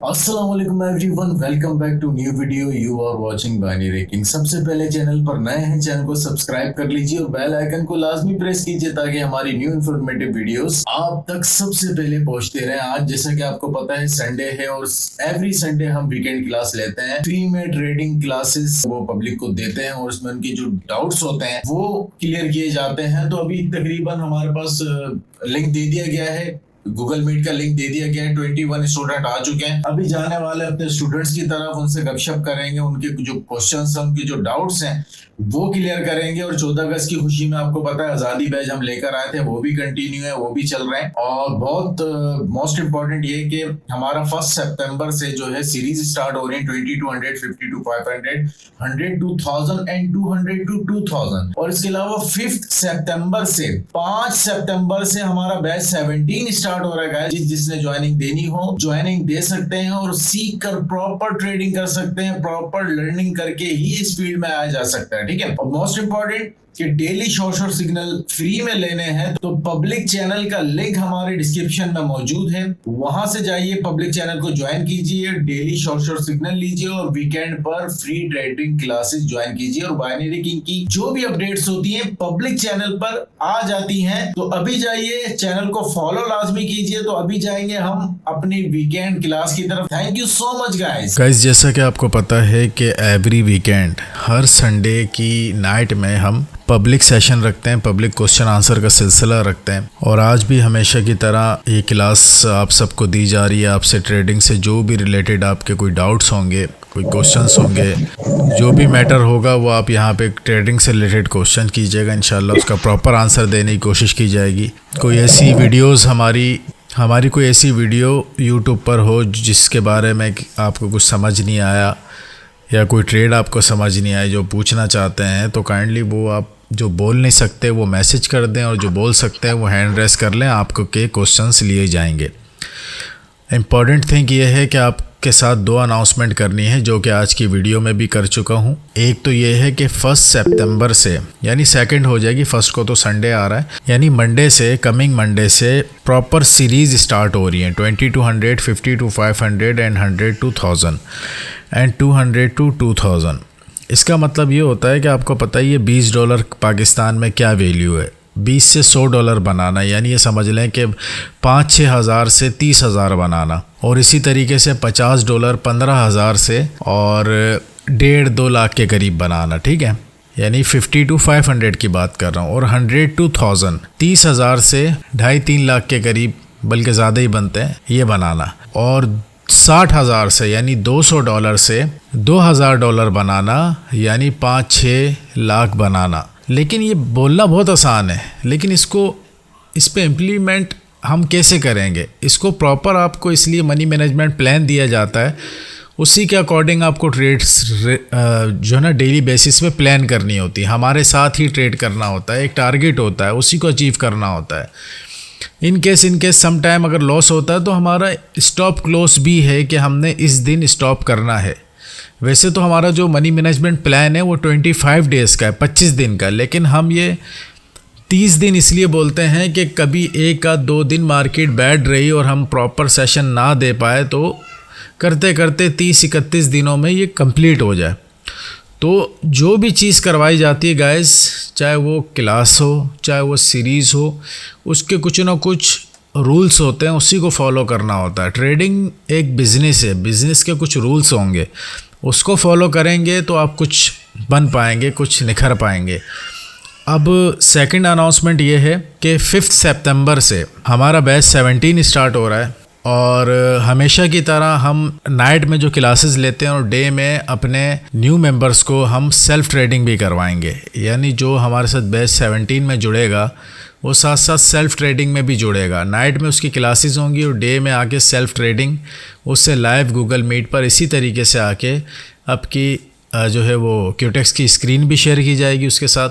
अस्सलाम वालेकुम everyone, welcome back to new video. You are watching Binary King. सबसे पहले चैनल पर नए हैं, चैनल को सब्सक्राइब कर लीजिए और बेल आइकन को लाजमी प्रेस कीजिए ताकि हमारी न्यू इन्फॉर्मेटिव वीडियोस आप तक सबसे पहले पहुंचते रहें। आज जैसा कि आपको पता है संडे है और एवरी संडे हम वीकेंड क्लास लेते हैं। फ्री में ट्रेडिंग क्लासेस वो पब्लिक को देते हैं और उसमें उनकी जो डाउट्स होते हैं वो क्लियर किए जाते हैं। तो अभी तकरीबन हमारे पास लिंक दे दिया गया है, गूगल मीट का लिंक दे दिया गया है। 21 स्टूडेंट आ चुके हैं। अभी जाने वाले अपने स्टूडेंट्स की तरफ, उनसे गपशप करेंगे, उनके जो क्वेश्चंस हैं, उनके जो डाउट्स हैं वो क्लियर करेंगे। और 14 अगस्त की खुशी में आपको पता है आजादी बैच हम लेकर आए थे, वो भी कंटिन्यू है, वो भी चल रहे हैं। और बहुत मोस्ट इंपॉर्टेंट ये कि हमारा 1 सितंबर से जो है सीरीज स्टार्ट हो रही है। 20 to 100, 50 to 500, 100 to 1000 and 200 to 2000। और इसके अलावा 5 सितंबर से 5 सितंबर से हमारा बैच 17 स्टार्ट हो रहा है। जिसने ज्वाइनिंग देनी हो ज्वाइनिंग दे सकते हैं और सीख कर प्रॉपर ट्रेडिंग कर सकते हैं। प्रॉपर लर्निंग करके ही इस फील्ड में आया जा सकता है, ठीक है। और मोस्ट इंपॉर्टेंट कि डेली शॉर्ट सिग्नल फ्री में लेने हैं तो पब्लिक चैनल का लिंक हमारे डिस्क्रिप्शन में मौजूद है, वहां से जाइए, पब्लिक चैनल को ज्वाइन कीजिए, डेली शॉर्ट सिग्नल लीजिए और वीकेंड पर फ्री ट्रेडिंग क्लासेस ज्वाइन कीजिए। और बाइनरी किंग की जो भी अपडेट्स होती हैं पब्लिक चैनल पर आ जाती हैं। तो अभी जाइए, चैनल को फॉलो लाजमी कीजिए। तो अभी जाएंगे हम अपनी वीकेंड क्लास की तरफ। Thank you so much guys. जैसा कि आपको पता है कि एवरी वीकेंड हर संडे की नाइट में हम पब्लिक सेशन रखते हैं, पब्लिक क्वेश्चन आंसर का सिलसिला रखते हैं। और आज भी हमेशा की तरह ये क्लास आप सबको दी जा रही है। आपसे ट्रेडिंग से जो भी रिलेटेड आपके कोई डाउट्स होंगे, कोई क्वेश्चंस होंगे, जो भी मैटर होगा वो आप यहाँ पे ट्रेडिंग से रिलेटेड क्वेश्चन कीजिएगा। इंशाल्लाह उसका प्रॉपर आंसर देने की कोशिश की जाएगी। कोई ऐसी वीडियोस हमारी कोई ऐसी वीडियो यूट्यूब पर हो जिसके बारे में आपको कुछ समझ नहीं आया या कोई ट्रेड आपको समझ नहीं आया जो पूछना चाहते हैं, तो काइंडली वो आप जो बोल नहीं सकते वो मैसेज कर दें और जो बोल सकते हैं वो हैंड रेस कर लें, आपको के क्वेश्चंस लिए जाएंगे। इम्पॉर्टेंट थिंग ये है कि आपके साथ 2 अनाउंसमेंट करनी है जो कि आज की वीडियो में भी कर चुका हूँ। एक तो ये है कि 1 सितंबर से, यानी सेकंड हो जाएगी, फर्स्ट को तो संडे आ रहा है, यानी मंडे से, कमिंग मंडे से प्रॉपर सीरीज स्टार्ट हो रही है। 20 to 100, 50 to 500 and 100 to 1000 and 200 to 2000। इसका मतलब ये होता है कि आपको पता ही है $20 पाकिस्तान में क्या वैल्यू है। 20 से $100 बनाना, यानी ये समझ लें कि 5-6 हज़ार से 30,000 बनाना। और इसी तरीके से $50 15,000 से और 1.5-2 लाख के करीब बनाना, ठीक है। यानी 50 to 500 की बात कर रहा हूँ। और 100 to 1000, 30,000 से 2.5-3 लाख के करीब, बल्कि ज़्यादा ही बनते हैं, ये बनाना। और 60,000 से, यानी $200 से $2,000 बनाना, यानी 5-6 लाख बनाना। लेकिन ये बोलना बहुत आसान है, लेकिन इस पे इम्प्लीमेंट हम कैसे करेंगे? इसको प्रॉपर आपको इसलिए मनी मैनेजमेंट प्लान दिया जाता है, उसी के अकॉर्डिंग आपको ट्रेड्स जो है ना डेली बेसिस पे प्लान करनी होती है। हमारे साथ ही ट्रेड करना होता है, एक टारगेट होता है, उसी को अचीव करना होता है। इन केस सम टाइम अगर लॉस होता है तो हमारा स्टॉप क्लोज भी है कि हमने इस दिन स्टॉप करना है। वैसे तो हमारा जो मनी मैनेजमेंट प्लान है वो 25 डेज़ का है, 25 दिन का, लेकिन हम ये 30 दिन इसलिए बोलते हैं कि कभी 1-2 दिन मार्केट बैठ रही और हम प्रॉपर सेशन ना दे पाए तो करते करते 30-31 दिनों में ये कंप्लीट हो जाए। तो जो भी चीज़ करवाई जाती है गाइस, चाहे वो क्लास हो, चाहे वो सीरीज़ हो, उसके कुछ ना कुछ रूल्स होते हैं, उसी को फॉलो करना होता है। ट्रेडिंग एक बिज़नेस है, बिज़नेस के कुछ रूल्स होंगे, उसको फॉलो करेंगे तो आप कुछ बन पाएंगे, कुछ निखर पाएंगे। अब सेकंड अनाउंसमेंट ये है कि 5 सितंबर से हमारा बैच 17 स्टार्ट हो रहा है। और हमेशा की तरह हम नाइट में जो क्लासेस लेते हैं और डे में अपने न्यू मेंबर्स को हम सेल्फ ट्रेडिंग भी करवाएंगे। यानी जो हमारे साथ बैच 17 में जुड़ेगा वो साथ साथ सेल्फ ट्रेडिंग में भी जुड़ेगा। नाइट में उसकी क्लासेस होंगी और डे में आके सेल्फ ट्रेडिंग, उससे लाइव गूगल मीट पर इसी तरीके से आके आपकी जो है वो क्यूटेक्स की स्क्रीन भी शेयर की जाएगी उसके साथ,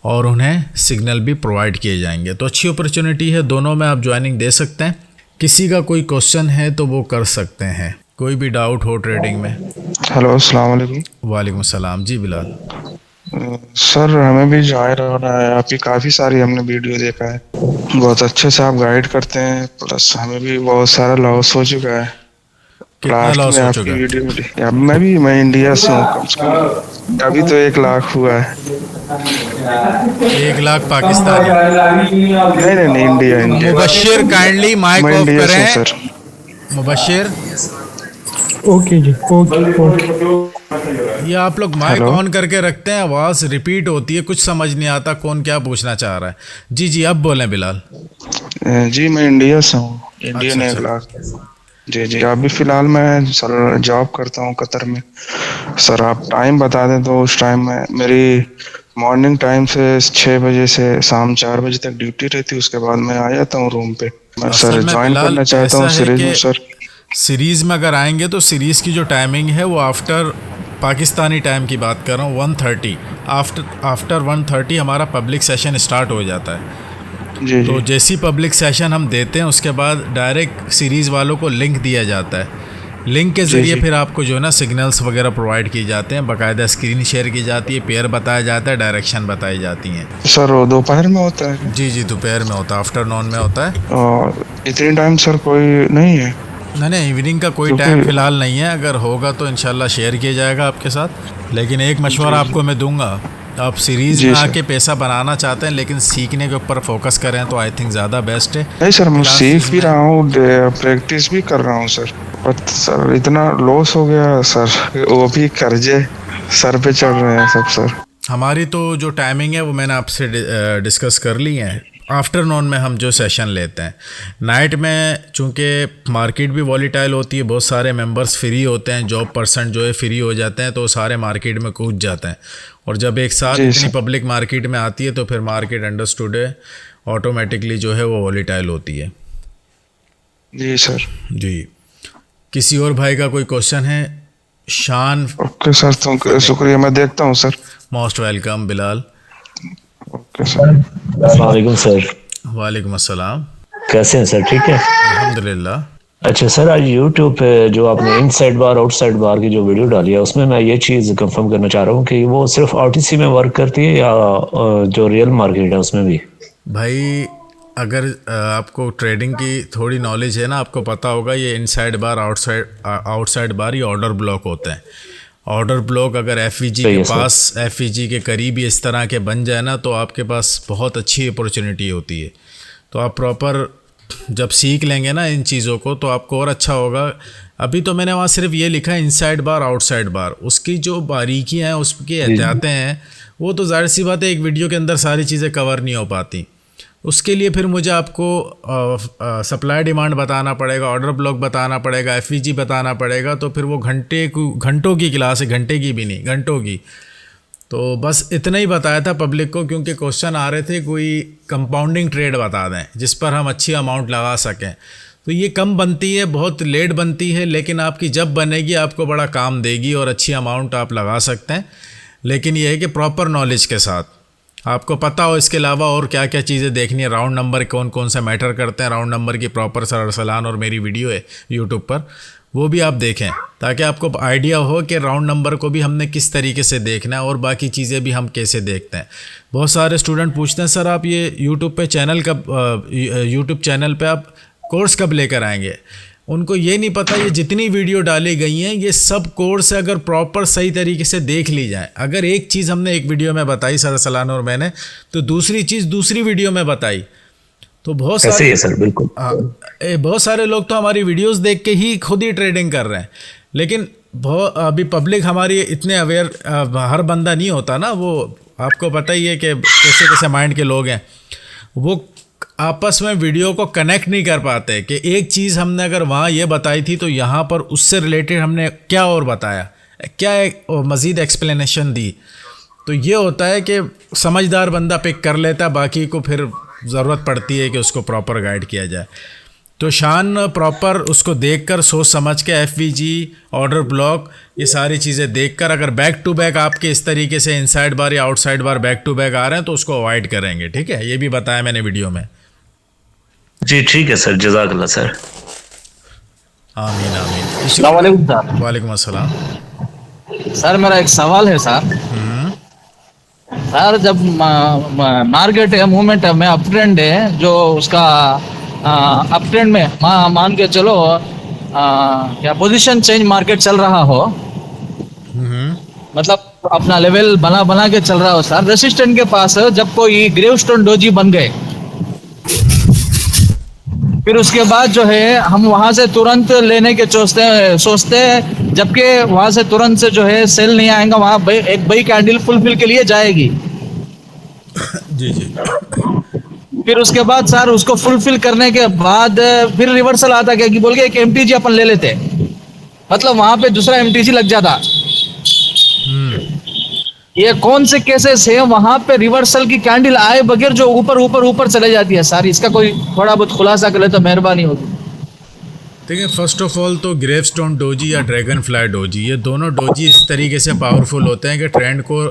और उन्हें सिग्नल भी प्रोवाइड किए जाएंगे। तो अच्छी अपॉर्चुनिटी है, दोनों में आप ज्वाइनिंग दे सकते हैं। किसी का कोई क्वेश्चन है तो वो कर सकते हैं, कोई भी डाउट हो ट्रेडिंग में। हेलो, अस्सलाम वालेकुम। वालेकुम सलाम जी बिलाल। सर, हमें भी ज्वाइन होना है। आपकी काफ़ी सारी हमने वीडियो देखा है, बहुत अच्छे से आप गाइड करते हैं, प्लस हमें भी बहुत सारा लॉस हो चुका है। कितना लास्ट लॉस में हो आपकी चुका है? वीडियो। अब मैं इंडिया से हूँ, कम से कम अभी तो 1 लाख हुआ है। 1 लाख पाकिस्तानी। नहीं नहीं नहीं, India India. Mubashir kindly mike मैं ऑफ इंडिया से हूँ करें। सर। मुबशिर, ओके जी, ओके। ये आप लोग माइक हेलो। ऑन करके रखते हैं, आवाज़ रिपीट होती है, कुछ समझ नहीं आता कौन क्या पूछना चाह रहा है। जी जी, अब बोलें बिलाल। जी मैं इंडिया से हूँ, इंडियन अच्छा, 1 लाख। जी जी, अभी फिलहाल मैं सर जॉब करता हूँ कतर में। सर आप टाइम बता दें तो उस टाइम में मेरी मॉर्निंग टाइम से 6 बजे से शाम 4 बजे तक ड्यूटी रहती है, उसके बाद मैं आ जाता हूँ रूम पे। मैं सर असल में ज्वाइन बिलाल करना चाहता हूँ ऐसा है सीरीज में कि सर। सीरीज़ में अगर आएंगे तो सीरीज़ की जो टाइमिंग है वो आफ्टर पाकिस्तानी टाइम की बात कर रहा हूँ, 1:30। आफ्टर 1:30 हमारा पब्लिक सेशन स्टार्ट हो जाता है। जी तो जी जैसी पब्लिक सेशन हम देते हैं उसके बाद डायरेक्ट सीरीज़ वालों को लिंक दिया जाता है। लिंक के जी ज़रिए जी फिर आपको जो है ना सिग्नल्स वगैरह प्रोवाइड की जाते हैं, बाकायदा स्क्रीन शेयर की जाती है, पेयर बताया जाता है, डायरेक्शन बताई जाती हैं। सर वो दोपहर में होता है जी जी, दोपहर में होता है, आफ्टरनून में होता है। और इतनी टाइम सर कोई नहीं है? नहीं नहीं, इवनिंग का कोई टाइम क्योंकि फ़िलहाल नहीं है, अगर होगा तो इंशाल्लाह शेयर किया जाएगा आपके साथ। लेकिन एक मशवरा आपको मैं दूंगा, आप सीरीज़ जी में सर। आके पैसा बनाना चाहते हैं लेकिन सीखने के ऊपर फोकस करें तो आई थिंक ज़्यादा बेस्ट है। नहीं सर, मैं सीख क्लासेस भी में रहा हूँ, प्रैक्टिस भी कर रहा हूँ सर। बट सर इतना लॉस हो गया सर, वो भी कर्जे सर पे चढ़ रहे हैं सब सर। हमारी तो जो टाइमिंग है वो मैंने आपसे डिस्कस कर ली है। आफ्टरनून में हम जो सेशन लेते हैं, नाइट में चूँकि मार्केट भी वॉलीटाइल होती है, बहुत सारे मेंबर्स फ्री होते हैं, जॉब पर्सन जो है फ्री हो जाते हैं, तो सारे मार्केट में कूद जाते हैं। और जब एक साथ जी इतनी सर। पब्लिक मार्केट में आती है तो फिर मार्केट अंडरस्टूड है ऑटोमेटिकली जो है वो वॉलीटाइल होती है। जी सर। जी, किसी और भाई का कोई क्वेश्चन है? शान, ओके सर, तो शुक्रिया, मैं देखता हूँ sir. Most welcome. Bilal, okay sir. वालेकुम सर। वालेकुम अस्सलाम। कैसे हैं सर? ठीक है। अल्हम्दुलिल्लाह। अच्छा सर, आज यूट्यूब पे जो आपने इनसाइड बार आउटसाइड बार की जो वीडियो डाली है उसमें मैं ये चीज़ कंफर्म करना चाह रहा हूँ कि वो सिर्फ आरटीसी में वर्क करती है या जो रियल मार्केट है उसमें भी? भाई अगर आपको ट्रेडिंग की थोड़ी नॉलेज है ना, आपको पता होगा ये इनसाइड बार आउटसाइड बार ये ऑर्डर ब्लॉक होते हैं। ऑर्डर ब्लॉक अगर एफवीजी सही के है सर। पास, एफवीजी के करीब ही इस तरह के बन जाए ना तो आपके पास बहुत अच्छी अपॉर्चुनिटी होती है। तो आप प्रॉपर जब सीख लेंगे ना इन चीज़ों को तो आपको और अच्छा होगा। अभी तो मैंने वहाँ सिर्फ ये लिखा है इनसाइड बार आउटसाइड बार, उसकी जो बारीकियाँ हैं उसकी एहतियातें हैं वो तो जाहिर सी बात है एक वीडियो के अंदर सारी चीज़ें कवर नहीं हो पाती। उसके लिए फिर मुझे आपको सप्लाई डिमांड बताना पड़ेगा, ऑर्डर ब्लॉक बताना पड़ेगा, एफवीजी बताना पड़ेगा, तो फिर वो घंटों की क्लास है, घंटे की भी नहीं, घंटों की। तो बस इतना ही बताया था पब्लिक को, क्योंकि क्वेश्चन आ रहे थे कोई कंपाउंडिंग ट्रेड बता दें जिस पर हम अच्छी अमाउंट लगा सकें। तो ये कम बनती है, बहुत लेट बनती है, लेकिन आपकी जब बनेगी आपको बड़ा काम देगी और अच्छी अमाउंट आप लगा सकते हैं। लेकिन ये है कि प्रॉपर नॉलेज के साथ आपको पता हो इसके अलावा और क्या क्या चीज़ें देखनी है, राउंड नंबर कौन कौन सा मैटर करते हैं, राउंड नंबर की प्रॉपर सरसलान और मेरी वीडियो है यूट्यूब पर, वो भी आप देखें ताकि आपको आइडिया हो कि राउंड नंबर को भी हमने किस तरीके से देखना है और बाकी चीज़ें भी हम कैसे देखते हैं। बहुत सारे स्टूडेंट पूछते हैं सर आप ये यूट्यूब चैनल पे आप कोर्स कब लेकर आएंगे। उनको ये नहीं पता ये जितनी वीडियो डाली गई हैं ये सब कोर्स अगर प्रॉपर सही तरीके से देख ली जाए। अगर एक चीज़ हमने एक वीडियो में बताई सरसलान और मैंने, तो दूसरी चीज़ दूसरी वीडियो में बताई, तो बहुत ऐसे सारे ही है सर, बिल्कुल। बहुत सारे लोग तो हमारी वीडियोस देख के ही खुद ही ट्रेडिंग कर रहे हैं। लेकिन अभी पब्लिक हमारी इतने अवेयर, हर बंदा नहीं होता ना, वो आपको पता ही है कि कैसे कैसे माइंड के लोग हैं, वो आपस में वीडियो को कनेक्ट नहीं कर पाते कि एक चीज़ हमने अगर वहाँ ये बताई थी तो यहाँ पर उससे रिलेटेड हमने क्या और बताया, क्या मज़ीद एक्सप्लेनेशन दी। तो ये होता है कि समझदार बंदा पिक कर लेता, बाकी को फिर ज़रूरत पड़ती है कि उसको प्रॉपर गाइड किया जाए। तो शान प्रॉपर उसको देखकर सोच समझ के एफवीजी, ऑर्डर ब्लॉक, ये सारी चीज़ें देखकर अगर बैक टू बैक आपके इस तरीके से इनसाइड बार या outside bar back to back आ रहे हैं तो उसको अवॉइड करेंगे। ठीक है, ये भी बताया मैंने वीडियो में। जी ठीक है सर, जज़ाकल्लाह सर। आमीन आमीन। अस्सलाम वालेकुम सर। वालेकुम अस्सलाम। सर मेरा एक सवाल है सर। सर जब मार्केट है, मूवमेंट है, में अप ट्रेंड है, जो उसका अप ट्रेंड में मान के चलो क्या पोजीशन चेंज मार्केट चल रहा हो, मतलब अपना लेवल बना बना के चल रहा हो सर, रेसिस्टेंट के पास जब कोई ग्रेवस्टोन डोजी बन गए, फिर उसके बाद जो है हम वहां से तुरंत लेने के सोचते हैं, जबकि वहां से तुरंत से जो है सेल नहीं आएगा, वहां एक बई कैंडल फुलफिल के लिए जाएगी। जी जी। फिर उसके बाद सर उसको फुलफिल करने के बाद फिर रिवर्सल आता क्या कि बोल के एक एमटीजी अपन ले लेते, मतलब वहां पे दूसरा एमटीजी लग जाता। ये कौन से केसेस है वहां पे रिवर्सल की कैंडल आए बगैर जो ऊपर ऊपर ऊपर चले जाती है सर, इसका कोई थोड़ा बहुत खुलासा करे तो मेहरबानी होगी। देखिए, फर्स्ट ऑफ ऑल तो ग्रेवस्टोन डोजी या ड्रैगन फ्लाई डोजी, ये दोनों डोजी इस तरीके से पावरफुल होते हैं कि ट्रेंड को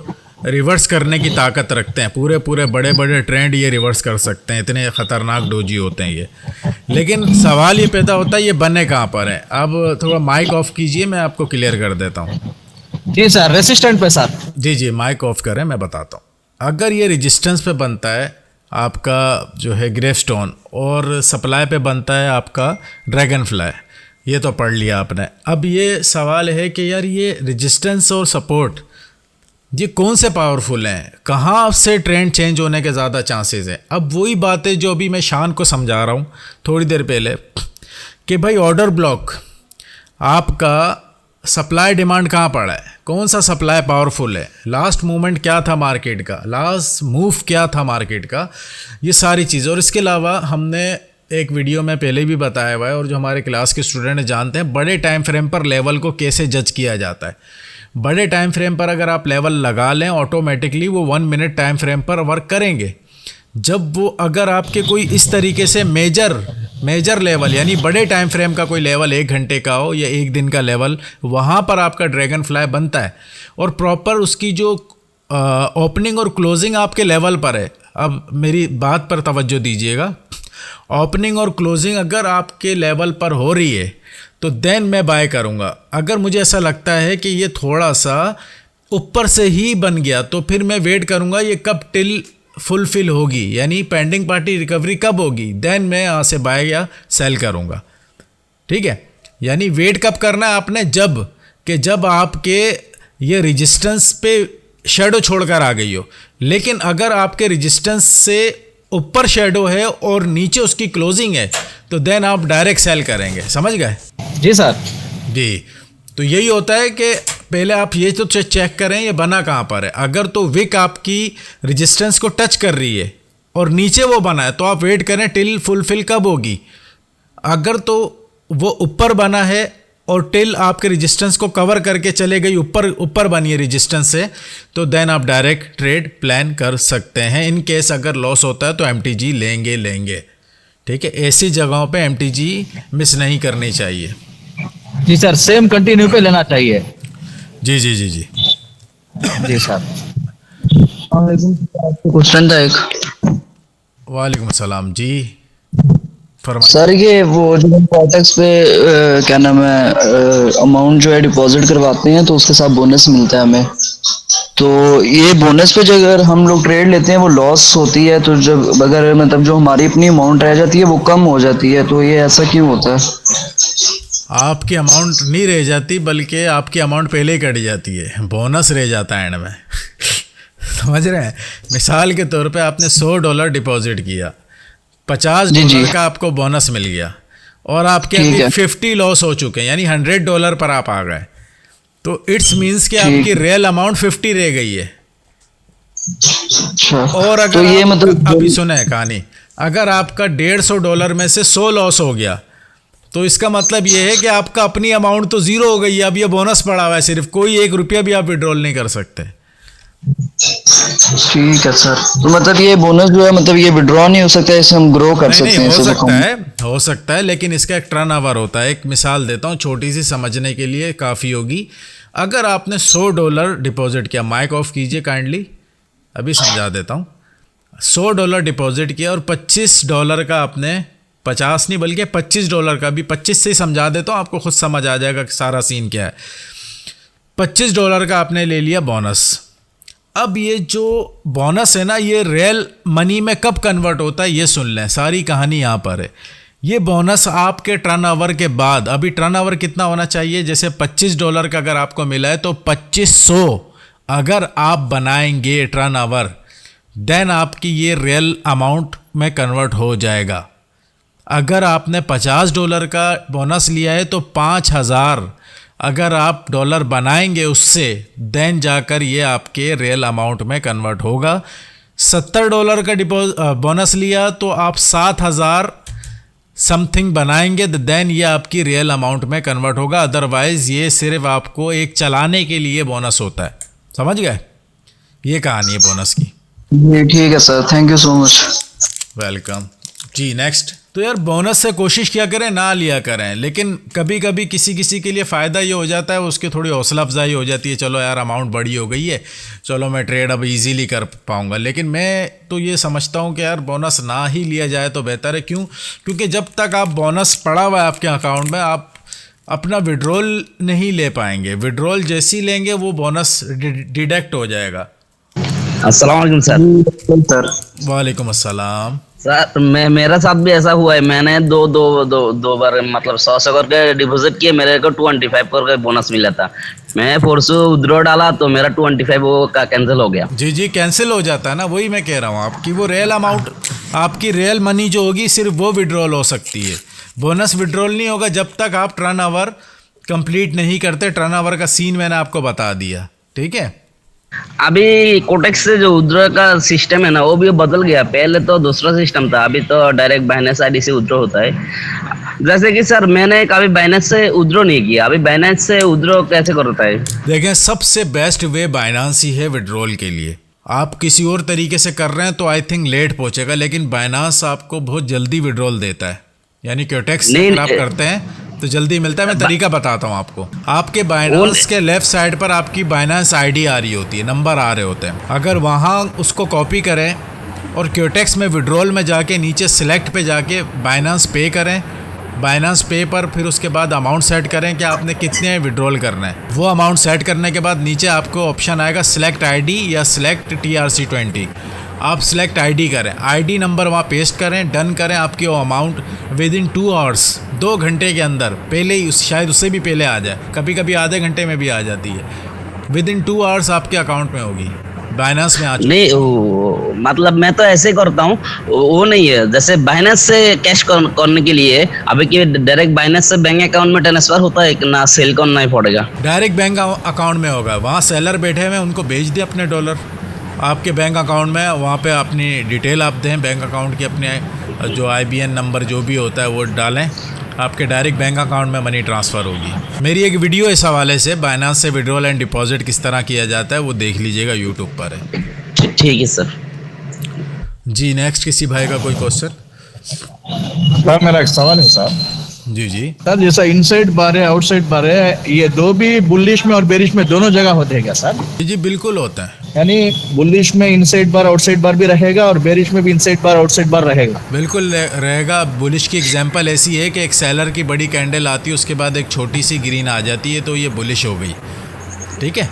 रिवर्स करने की ताकत रखते हैं। पूरे पूरे बड़े बड़े ट्रेंड ये रिवर्स कर सकते हैं, इतने ख़तरनाक डोजी होते हैं ये। लेकिन सवाल ये पैदा होता है ये बने कहाँ पर है। अब थोड़ा माइक ऑफ कीजिए, मैं आपको क्लियर कर देता हूँ। जी सर, रेसिस्टेंट पे सर। जी जी, माइक ऑफ करें, मैं बताता हूँ। अगर ये रेजिस्टेंस पे बनता है आपका जो है ग्रेवस्टोन, और सप्लाई पे बनता है आपका ड्रैगन फ्लाई, ये तो पढ़ लिया आपने। अब ये सवाल है कि यार ये रेजिस्टेंस और सपोर्ट ये कौन से पावरफुल हैं, कहाँ से ट्रेंड चेंज होने के ज़्यादा चांसेस हैं। अब वही बातें जो अभी मैं शान को समझा रहा हूँ थोड़ी देर पहले, कि भाई ऑर्डर ब्लॉक आपका सप्लाई डिमांड कहाँ पड़ा है, कौन सा सप्लाई पावरफुल है, लास्ट मूवमेंट क्या था मार्केट का, लास्ट मूव क्या था मार्केट का, ये सारी चीज़। और इसके अलावा हमने एक वीडियो में पहले भी बताया हुआ है, और जो हमारे क्लास के स्टूडेंट जानते हैं, बड़े टाइम फ्रेम पर लेवल को कैसे जज किया जाता है। बड़े टाइम फ्रेम पर अगर आप लेवल लगा लें, ऑटोमेटिकली वो 1 मिनट टाइम फ्रेम पर वर्क करेंगे। जब वो अगर आपके कोई इस तरीके से मेजर लेवल, यानी बड़े टाइम फ्रेम का कोई लेवल 1 घंटे का हो या 1 दिन का लेवल, वहाँ पर आपका ड्रैगन फ्लाई बनता है, और प्रॉपर उसकी जो ओपनिंग और क्लोजिंग आपके लेवल पर है। अब मेरी बात पर तवज्जो दीजिएगा, ओपनिंग और क्लोजिंग अगर आपके लेवल पर हो रही है तो देन मैं बाय करूँगा। अगर मुझे ऐसा लगता है कि ये थोड़ा सा ऊपर से ही बन गया तो फिर मैं वेट करूँगा ये कब टिल फुलफिल होगी, यानी पेंडिंग पार्टी रिकवरी कब होगी, देन मैं यहाँ से बाय या सेल करूँगा। ठीक है, यानी वेट कब करना है आपने, जब आपके ये रेजिस्टेंस पे शेडो छोड़कर आ गई हो। लेकिन अगर आपके रेजिस्टेंस से ऊपर शेडो है और नीचे उसकी क्लोजिंग है तो देन आप डायरेक्ट सेल करेंगे। समझ गए? जी सर। जी, तो यही होता है कि पहले आप ये तो चेक करें ये बना कहाँ पर है। अगर तो विक आपकी रेजिस्टेंस को टच कर रही है और नीचे वो बना है तो आप वेट करें टिल फुलफिल कब होगी। अगर तो वो ऊपर बना है और टिल आपके रेजिस्टेंस को कवर करके चले गई, ऊपर बनी है रेजिस्टेंस से, तो देन आप डायरेक्ट ट्रेड प्लान कर सकते हैं। इन केस अगर लॉस होता है तो एमटीजी लेंगे। ठीक है, ऐसी जगहों पे एमटीजी मिस नहीं करनी चाहिए। जी सर, सेम कंटिन्यू पे लेना चाहिए। जी जी जी जी जी सर। क्वेश्चन था एक। वालेकुम सलाम जी, फरमाइए। सर ये वो जो हम कॉर्टेक्स पे क्या नाम है अमाउंट जो है डिपॉजिट करवाते हैं तो उसके साथ बोनस मिलता है हमें, तो ये बोनस पे जो अगर हम लोग ट्रेड लेते हैं वो लॉस होती है, तो जब अगर मतलब जो हमारी अपनी अमाउंट रह जाती है वो कम हो जाती है, तो ये ऐसा क्यों होता है? आपकी अमाउंट नहीं रह जाती बल्कि आपकी अमाउंट पहले ही कट जाती है, बोनस रह जाता है एंड में। समझ रहे हैं? मिसाल के तौर पे आपने $100 डिपॉजिट किया, $50 का आपको बोनस मिल गया और आपके अभी 50 लॉस हो चुके हैं, यानी $100 पर आप आ गए, तो इट्स मीन्स कि आपकी रियल अमाउंट 50 रह गई है। अच्छा, और अगर तो ये मतलब अभी सुने कहानी, अगर आपका $150 में से 100 लॉस हो गया तो इसका मतलब ये है कि आपका अपनी अमाउंट तो जीरो हो गई है, अब ये बोनस पड़ा हुआ है, सिर्फ कोई ₹1 भी आप विड्रॉल नहीं कर सकते। ठीक है सर, तो मतलब ये बोनस जो है मतलब ये विड्रॉ नहीं हो सकता है, इसे हम ग्रो कर सकते हैं? हो सकता है, लेकिन इसका एक टर्न ओवर होता है। एक मिसाल देता हूँ छोटी सी, समझने के लिए काफ़ी होगी। अगर आपने $100 डिपॉजिट किया, माइक ऑफ कीजिए काइंडली, अभी समझा देता हूँ। $100 डिपॉजिट किया और $25 का आपने, 50 नहीं बल्कि $25 का भी, 25 से ही समझा देता हूँ, आपको खुद समझ आ जाएगा कि सारा सीन क्या है। $25 का आपने ले लिया बोनस। अब ये जो बोनस है ना, ये रियल मनी में कब कन्वर्ट होता है ये सुन लें, सारी कहानी यहाँ पर है। ये बोनस आपके टर्नओवर के बाद, अभी टर्नओवर कितना होना चाहिए, जैसे $25 का अगर आपको मिला है तो 2500 अगर आप बनाएंगे टर्नओवर, देन आपकी ये रियल अमाउंट में कन्वर्ट हो जाएगा। अगर आपने $50 का बोनस लिया है तो 5000 अगर आप डॉलर बनाएंगे उससे, देन जाकर ये आपके रियल अमाउंट में कन्वर्ट होगा। $70 का बोनस लिया तो आप 7000 समथिंग बनाएंगे, देन ये आपकी रियल अमाउंट में कन्वर्ट होगा। अदरवाइज़ ये सिर्फ आपको एक चलाने के लिए बोनस होता है। समझ गए? ये कहानी है बोनस की। जी ठीक है sir, thank you so much. Welcome जी। नेक्स्ट। तो यार बोनस से कोशिश किया करें ना लिया करें, लेकिन कभी कभी किसी के लिए फ़ायदा ये हो जाता है, उसकी थोड़ी हौसला अफजाई हो जाती है, चलो यार अमाउंट बड़ी हो गई है, चलो मैं ट्रेड अब इजीली कर पाऊंगा। लेकिन मैं तो ये समझता हूँ कि यार बोनस ना ही लिया जाए तो बेहतर है। क्यों? क्योंकि जब तक आप बोनस पड़ा हुआ है आपके अकाउंट में, आप अपना विड्रॉल नहीं ले पाएंगे। विड्रॉल जैसे ही लेंगे वो बोनस डिडक्ट हो जाएगा। अस्सलाम वालेकुम सर। वालेकुम अस्सलाम। सर मेरा साथ भी ऐसा हुआ है। मैंने दो बार मतलब 100 करके डिपॉजिट किए, मेरे को 25 करके बोनस मिला था। मैं फोर्स विड्रॉ डाला तो मेरा 25 वो का कैंसिल हो गया। जी कैंसिल हो जाता है ना, वही मैं कह रहा हूँ। आपकी वो रियल अमाउंट, आपकी रियल मनी जो होगी सिर्फ वो विड्रॉल हो सकती है। बोनस विड्रॉल नहीं होगा जब तक आप टर्नओवर कंप्लीट नहीं करते। टर्नओवर का सीन मैंने आपको बता दिया, ठीक है। अभी कोटेक्स से जो विड्रॉ का सिस्टम है ना, वो भी बदल गया। पहले तो दूसरा सिस्टम था, अभी तो डायरेक्ट बाइनेंस आईडी से विड्रॉ होता है। जैसे कि सर मैंने कभी बाइनेंस से विड्रॉ नहीं किया, अभी बाइनेंस से विड्रॉ कैसे करता है? देखें, सबसे बेस्ट वे बाइनेंस ही है विड्रॉल के लिए। आप किसी और तरीके से कर रहे हैं तो आई थिंक लेट पहुंचेगा, लेकिन बाइनेंस आपको बहुत जल्दी विड्रॉल देता है। यानी क्योटेक्स से अगर आप करते हैं तो जल्दी मिलता है। मैं तरीका बताता हूँ आपको। आपके बाइनेंस के लेफ्ट साइड पर आपकी बाइनेंस आईडी आ रही होती है, नंबर आ रहे होते हैं। अगर वहाँ उसको कॉपी करें और क्योटेक्स में विड्रॉल में जाके नीचे सिलेक्ट पे जाके बाइनेंस पे करें, बाइनेंस पे पर फिर उसके बाद अमाउंट सेट करें कि आपने कितने विड्रॉल करना है। वो अमाउंट सेट करने के बाद नीचे आपको ऑप्शन आएगा सिलेक्ट आईडी या सिलेक्ट TRC20। आप सिलेक्ट आईडी करें, आईडी नंबर वहाँ पेस्ट करें, डन करें। आपकी वो अमाउंट विदिन 2 आवर्स, 2 घंटे के अंदर, पहले ही शायद उससे भी पहले आ जाए, कभी कभी आधे घंटे में भी आ जाती है। विदिन 2 आवर्स आपके अकाउंट में होगी, बाइनेंस में आ चुकी। नहीं मतलब मैं तो ऐसे करता हूँ, वो नहीं है। जैसे बाइनेंस से कैश करने के लिए अभी कि डायरेक्ट बाइनेंस से बैंक अकाउंट में ट्रांसफर होता है कि ना, सेल करना ही पड़ेगा? डायरेक्ट बैंक अकाउंट में होगा। वहाँ सेलर बैठे हुए, उनको भेज दिए अपने डॉलर आपके बैंक अकाउंट में। वहाँ पे अपनी डिटेल आप दें बैंक अकाउंट की, अपने जो IBN नंबर जो भी होता है वो डालें, आपके डायरेक्ट बैंक अकाउंट में मनी ट्रांसफ़र होगी। मेरी एक वीडियो इस हवाले से बाइनेंस से विड्रॉल एंड डिपॉजिट किस तरह किया जाता है वो देख लीजिएगा, यूट्यूब पर है। ठीक है सर जी। नेक्स्ट किसी भाई का कोई क्वेश्चन? सर मेरा एक सवाल है सर। जी सर जैसा इनसाइड बार है आउटसाइड बार है, ये दो भी बुलिश में और बेरिश में दोनों जगह होते हैं क्या सर? जी बिल्कुल होता है। यानी बुलिश में इनसाइड बार आउटसाइड बार भी रहेगा और बेरिश में भी इनसाइड बार आउटसाइड बार रहेगा? बिल्कुल रहेगा। बुलिश की एग्जांपल ऐसी है कि एक सेलर की बड़ी कैंडल आती है, उसके बाद एक छोटी सी ग्रीन आ जाती है, तो ये बुलिश हो गई, ठीक है।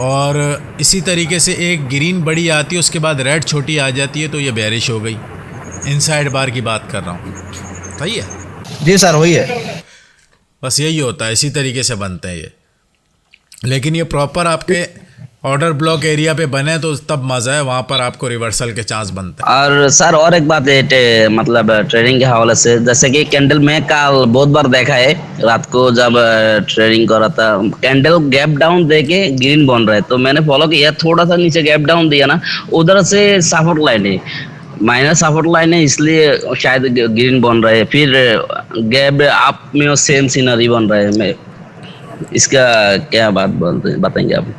और इसी तरीके से एक ग्रीन बड़ी आती है, उसके बाद रेड छोटी आ जाती है, तो ये बेरिश हो गई। इनसाइड बार की बात कर रहा हूँ, सही है? जी सर वही है। बस यही होता है, इसी तरीके से बनते हैं ये। लेकिन ये प्रॉपर आपके ऑर्डर ब्लॉक एरिया पे बने तो तब मज़ा है, वहाँ पर आपको रिवर्सल के चांस बनते हैं। और सर और एक बात है, मतलब ट्रेडिंग के हवाले से, जैसे कि कैंडल में कल बहुत बार देखा है, रात को जब ट्रेडिंग कर रहा था, कैंडल गैप डाउन दे के ग्रीन बन रहा है, तो मैंने फॉलो किया। थोड़ा सा नीचे गैप डाउन दिया ना, उधर से सपोर्ट लाइन है, माइनस सपोर्ट लाइन है, इसलिए शायद ग्रीन बन रहा है। फिर गैप अप में सेम सीनरी बन रहा है। मैं इसका क्या बात बताएंगे आप?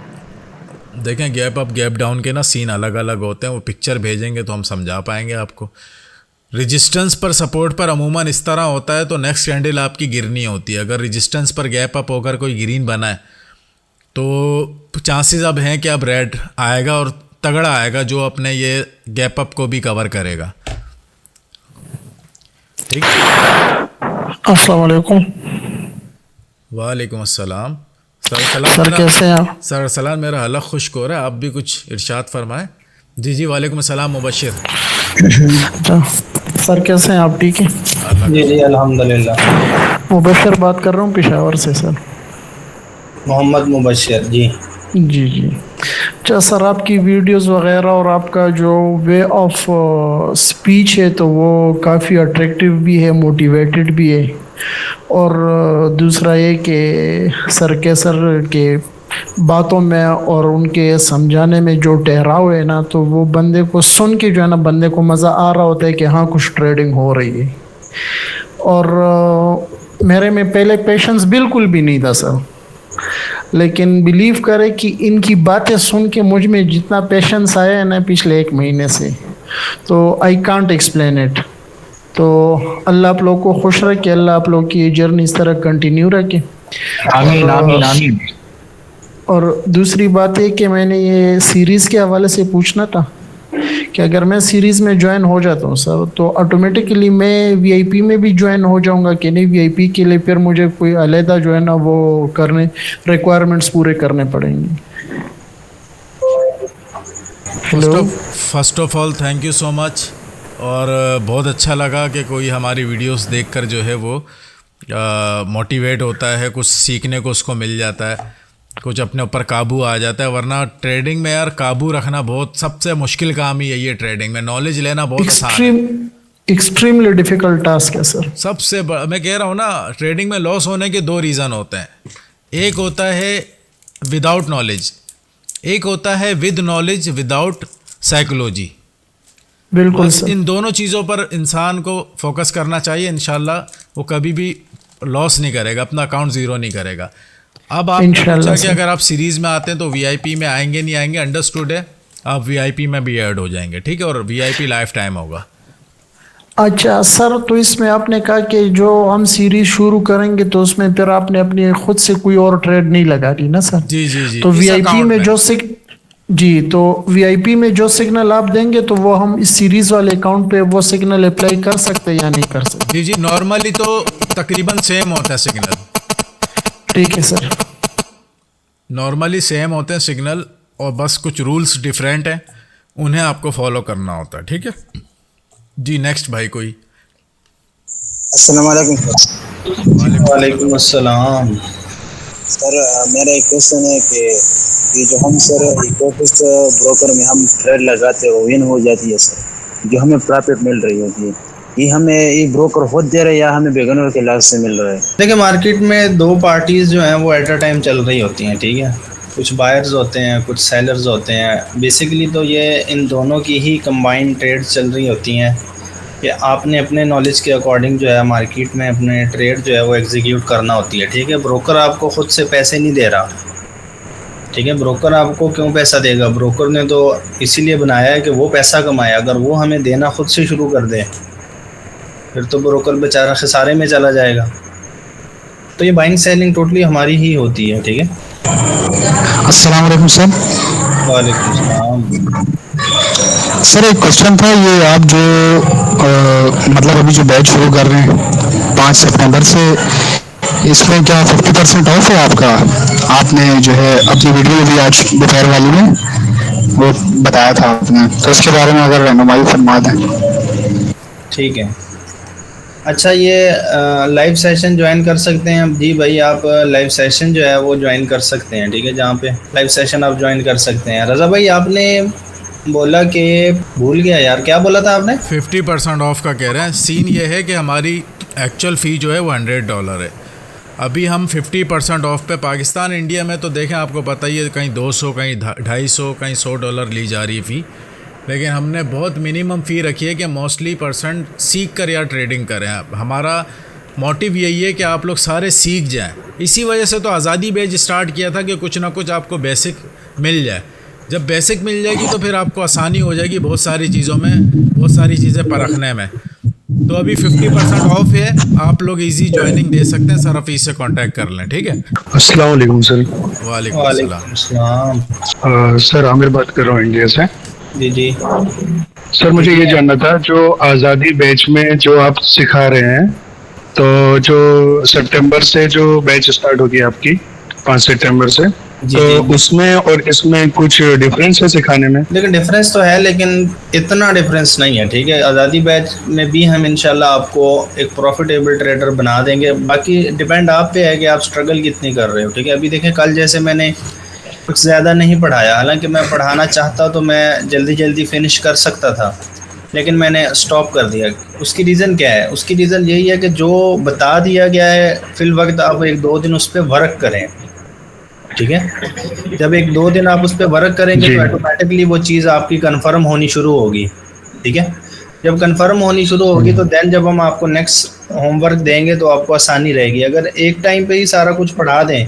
देखें, गैप अप गैप डाउन के ना सीन अलग अलग होते हैं। वो पिक्चर भेजेंगे तो हम समझा पाएंगे आपको। रेजिस्टेंस पर सपोर्ट पर अमूमन इस तरह होता है, तो नेक्स्ट कैंडल आपकी गिरनी होती है। अगर रेजिस्टेंस पर गैप अप होकर कोई ग्रीन बना है तो चांसेस अब हैं कि अब रेड आएगा और तगड़ा आएगा, जो अपने ये गैप अप को भी कवर करेगा, ठीक। अस्सलाम वालेकुम। वालेकुम अस्सलाम। सर कैसे हैं आप? सर सलाम, मेरा हलक खुश्क हो रहा है, आप भी कुछ इरशाद फरमाएं। जी वालेकुम अस्सलाम मुबशिर। सर कैसे हैं आप? ठीक है जी जी अल्हम्दुलिल्लाह। मुबशर बात कर रहा हूँ पेशावर से सर। मोहम्मद मुबशर जी। जी जी। अच्छा सर, आपकी वीडियोस वगैरह और आपका जो वे ऑफ स्पीच है तो वो काफ़ी अट्रैक्टिव भी है, मोटिवेटेड भी है। और दूसरा ये कि सर के बातों में और उनके समझाने में जो ठहराव है ना, तो वो बंदे को सुन के जो है ना, बंदे को मज़ा आ रहा होता है कि हाँ कुछ ट्रेडिंग हो रही है। और मेरे में पहले पेशेंस बिल्कुल भी नहीं था सर, लेकिन बिलीव करें कि इनकी बातें सुन के मुझ में जितना पेशेंस आया है ना पिछले 1 महीने से, तो आई कांट एक्सप्लेन इट। तो अल्लाह आप लोग को खुश रखे, अल्लाह आप लोग की ये जर्नी इस तरह कंटिन्यू रखे। आमीन आमीन आमीन। और दूसरी बात है कि मैंने ये सीरीज़ के हवाले से पूछना था कि अगर मैं सीरीज़ में ज्वाइन हो जाता हूँ सर, तो ऑटोमेटिकली मैं वीआईपी में भी ज्वाइन हो जाऊँगा कि नहीं? वीआईपी के लिए फिर मुझे कोई अलहदा जो है ना वो करने रिक्वायरमेंट्स पूरे करने पड़ेंगे। Hello, first of all thank you so much. और बहुत अच्छा लगा कि कोई हमारी वीडियोस देखकर जो है वो मोटिवेट होता है, कुछ सीखने को उसको मिल जाता है, कुछ अपने ऊपर काबू आ जाता है। वरना ट्रेडिंग में यार काबू रखना बहुत सबसे मुश्किल काम ही है। ये ट्रेडिंग में नॉलेज लेना बहुत आसान है, एक्सट्रीमली डिफिकल्ट टास्क है सर। सबसे मैं कह रहा हूँ ना, ट्रेडिंग में लॉस होने के 2 रीज़न होते हैं। एक होता है विदाउट नॉलेज, एक होता है विद नॉलेज विदाउट साइकोलॉजी। बिल्कुल बस सर। इन दोनों चीज़ों पर इंसान को फोकस करना चाहिए। इंशाल्लाह वो कभी भी लॉस नहीं करेगा, अपना अकाउंट ज़ीरो नहीं करेगा। अब आप पूछा कि अगर आप सीरीज़ में आते हैं तो वीआईपी में आएंगे नहीं आएंगे, अंडरस्टूड है, आप वीआईपी में भी ऐड हो जाएंगे, ठीक है? और वीआईपी लाइफ टाइम होगा। अच्छा सर, तो इसमें आपने कहा कि जो हम सीरीज शुरू करेंगे तो उसमें फिर आपने अपनी खुद से कोई और ट्रेड नहीं लगा दी ना सर? जी जी जी। तो वीआईपी में जो तो वीआईपी में जो सिग्नल आप देंगे तो वो हम इस सीरीज वाले अकाउंट पे वो सिग्नल अप्लाई कर सकते हैं या नहीं कर सकते? जी जी, नॉर्मली तो तकरीबन सेम होता है सिग्नल। ठीक है सर। नॉर्मली सेम होते हैं सिग्नल, और बस कुछ रूल्स डिफरेंट हैं, उन्हें आपको फॉलो करना होता है, ठीक है जी। नेक्स्ट भाई कोई। अस्सलाम वालेकुम। वालेकुम अस्सलाम। सर मेरा एक क्वेश्चन है कि ये जो हम सर इक्विटी ब्रोकर में हम ट्रेड लगाते हो विन हो जाती है सर, जो हमें प्रॉफिट मिल रही होती है, ये हमें ये ब्रोकर खुद दे रहे हैं या हमें बिगिनर के लाभ से मिल रहा है? देखिए, मार्केट में 2 पार्टीज जो हैं वो एट अ टाइम चल रही होती हैं, ठीक है? कुछ बायर्स होते हैं, कुछ सेलर्स होते हैं। बेसिकली तो ये इन दोनों की ही कंबाइंड ट्रेड चल रही होती हैं कि आपने अपने नॉलेज के अकॉर्डिंग जो है मार्केट में अपने ट्रेड जो है वो एग्जीक्यूट करना होती है, ठीक है? ब्रोकर आपको खुद से पैसे नहीं दे रहा, ठीक है? ब्रोकर आपको क्यों पैसा देगा? ब्रोकर ने तो इसीलिए बनाया है कि वो पैसा कमाए। अगर वो हमें देना खुद से शुरू कर दे फिर तो ब्रोकर बेचारा खसारे में चला जाएगा। तो ये बाइंग सेलिंग टोटली हमारी ही होती है, ठीक है? अस्सलाम वालेकुम सर। वालेकुम सलाम। सर एक क्वेश्चन था, ये आप जो मतलब अभी जो बैच शुरू कर रहे हैं 5 सितंबर से, इसमें क्या 50% ऑफ है आपका? आपने जो है अपनी वीडियो में भी आज दोपहर वाली में वो बताया था आपने, तो इसके बारे में अगर रहनुमाई फरमा दें। ठीक है। अच्छा, ये लाइव सेशन ज्वाइन कर सकते हैं? जी भाई, आप लाइव सेशन जो है वो ज्वाइन कर सकते हैं, ठीक है? जहाँ पे लाइव सेशन आप ज्वाइन कर सकते हैं। रज़ा भाई, आपने बोला कि भूल गया यार, क्या बोला था आपने? 50% ऑफ का कह रहे हैं। सीन ये है कि हमारी एक्चुअल फ़ी जो है वो $100 है। अभी हम 50% ऑफ पे, पाकिस्तान इंडिया में तो देखें आपको पता ही है, कहीं 200 कहीं 250 कहीं $100 ली जा रही है फ़ी। लेकिन हमने बहुत मिनिमम फ़ी रखी है कि मोस्टली पर्सन सीख कर या ट्रेडिंग करें। हमारा मोटिव यही है कि आप लोग सारे सीख जाएं। इसी वजह से तो आज़ादी बैच स्टार्ट किया था कि कुछ ना कुछ आपको बेसिक मिल जाए। जब बेसिक मिल जाएगी तो फिर आपको आसानी हो जाएगी बहुत सारी चीज़ों में, बहुत सारी चीज़ें परखने में। तो अभी 50% ऑफ है, आप लोग इजी ज्वाइनिंग दे सकते हैं। सर ऑफिस से कांटेक्ट कर लें, ठीक है? अस्सलाम वालेकुम सर। वालेकुम अस्सलाम। सर आमिर बात कर रहा हूँ इंडिया से। जी जी सर, मुझे ये जानना था, जो आज़ादी बैच में जो आप सिखा रहे हैं, तो जो सितंबर से जो बैच स्टार्ट होगी आपकी 5 सितंबर से, तो उसमें और इसमें कुछ डिफरेंस है सिखाने में? लेकिन डिफरेंस तो है, लेकिन इतना डिफरेंस नहीं है, ठीक है। आज़ादी बैच में भी हम इंशाल्लाह आपको एक प्रॉफिटेबल ट्रेडर बना देंगे। बाकी डिपेंड आप पे है कि आप स्ट्रगल कितनी कर रहे हो, ठीक है। अभी देखें, कल जैसे मैंने कुछ ज़्यादा नहीं पढ़ाया, हालांकि मैं पढ़ाना चाहता तो मैं जल्दी जल्दी फिनिश कर सकता था, लेकिन मैंने स्टॉप कर दिया। उसकी रीज़न क्या है? उसकी रीज़न यही है कि जो बता दिया गया है फिल वक्त आप 1-2 दिन उस पर वर्क करें, ठीक है। जब 1-2 दिन आप उस पर वर्क करेंगे तो ऑटोमेटिकली वो चीज़ आपकी कंफर्म होनी शुरू होगी, ठीक है। जब कंफर्म होनी शुरू होगी तो देन जब हम आपको नेक्स्ट होमवर्क देंगे तो आपको आसानी रहेगी। अगर एक टाइम पे ही सारा कुछ पढ़ा दें,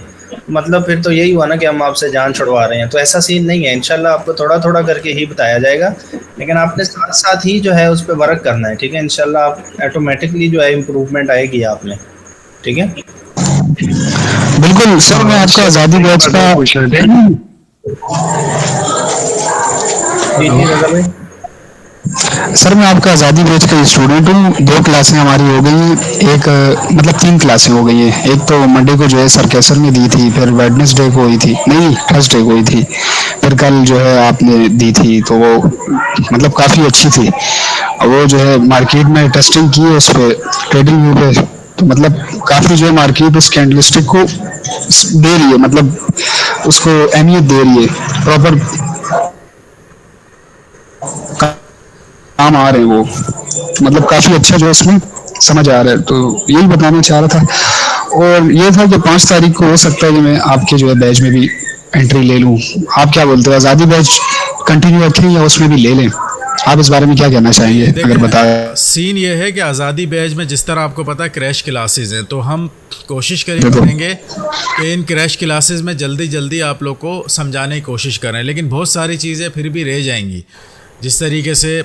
मतलब फिर तो यही हुआ ना कि हम आपसे जान छुड़वा रहे हैं। तो ऐसा सीन नहीं है, इंशाल्लाह आपको थोड़ा थोड़ा करके ही बताया जाएगा, लेकिन आपने साथ साथ ही जो है उस पर वर्क करना है, ठीक है। इंशाल्लाह आप ऑटोमेटिकली जो है इम्प्रूवमेंट आएगी आप में, ठीक है। बिल्कुल सर, मैं आपका आज़ादी बैच का सर मैं आपका आज़ादी बैच का स्टूडेंट हूँ। 2 क्लासें हमारी हो गई हैं, एक मतलब 3 क्लासें हो गई हैं। एक तो मंडे को जो है सर कैसर ने दी थी, फिर वेडनेसडे को हुई थी, नहीं थर्सडे को हुई थी, फिर कल जो है आपने दी थी, तो वो मतलब काफ़ी अच्छी थी। वो जो है मार्केट में टेस्टिंग की है उस पर, ट्रेडिंग व्यू पे, तो मतलब काफ़ी जो है मार्केट उस कैंडलस्टिक को दे रही है, मतलब उसको अहमियत दे रही है, प्रॉपर काम आ रहे हैं वो, तो मतलब काफी अच्छा जो है इसमें समझ आ रहा है। तो यही बताना चाह रहा था। और ये था कि 5 तारीख को हो सकता है कि मैं आपके जो है बैच में भी एंट्री ले लूं। आप क्या बोलते हो, आज़ादी बैच कंटिन्यू रखें या उसमें भी ले लें? आप इस बारे में क्या कहना चाहेंगे, अगर बताएं। सीन ये है कि आज़ादी बैच में जिस तरह आपको पता है क्रैश क्लासेस हैं, तो हम कोशिश करेंगे कि इन क्रैश क्लासेस में जल्दी जल्दी आप लोग को समझाने की कोशिश करें, लेकिन बहुत सारी चीज़ें फिर भी रह जाएंगी। जिस तरीके से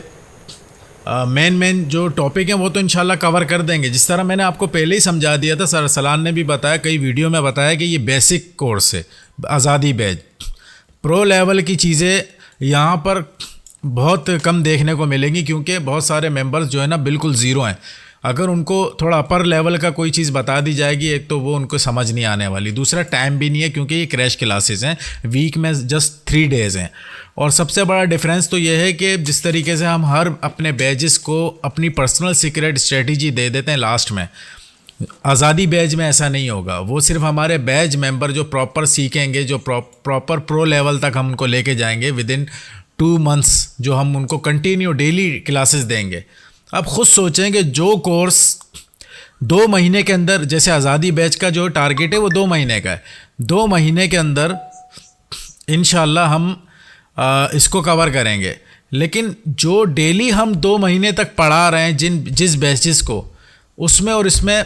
मेन जो टॉपिक हैं वो तो इंशाल्लाह कवर कर देंगे। जिस तरह मैंने आपको पहले ही समझा दिया था, सर सलान ने भी बताया, कई वीडियो में बताया कि ये बेसिक कोर्स है आज़ादी बैच। प्रो लेवल की चीज़ें यहाँ पर बहुत कम देखने को मिलेंगी, क्योंकि बहुत सारे मेंबर्स जो है ना बिल्कुल ज़ीरो हैं। अगर उनको थोड़ा अपर लेवल का कोई चीज़ बता दी जाएगी, एक तो वो उनको समझ नहीं आने वाली, दूसरा टाइम भी नहीं है क्योंकि ये क्रैश क्लासेस हैं, वीक में जस्ट 3 डेज़ हैं। और सबसे बड़ा डिफरेंस तो ये है कि जिस तरीके से हम हर अपने बैचेस को अपनी पर्सनल सीक्रेट स्ट्रेटजी दे देते हैं लास्ट में, आज़ादी बैच में ऐसा नहीं होगा। वो सिर्फ हमारे बैच मेंबर जो प्रॉपर सीखेंगे, जो प्रॉपर प्रो लेवल तक हम उनको लेके जाएंगे विद इन 2 मंथ्स, जो हम उनको कंटिन्यू डेली क्लासेस देंगे। अब खुद सोचें कि जो कोर्स 2 महीने के अंदर, जैसे आज़ादी बैच का जो टारगेट है वो 2 महीने का है, 2 महीने के अंदर इंशाल्लाह हम इसको कवर करेंगे। लेकिन जो डेली हम 2 महीने तक पढ़ा रहे हैं जिस बैचेस को, उसमें और इसमें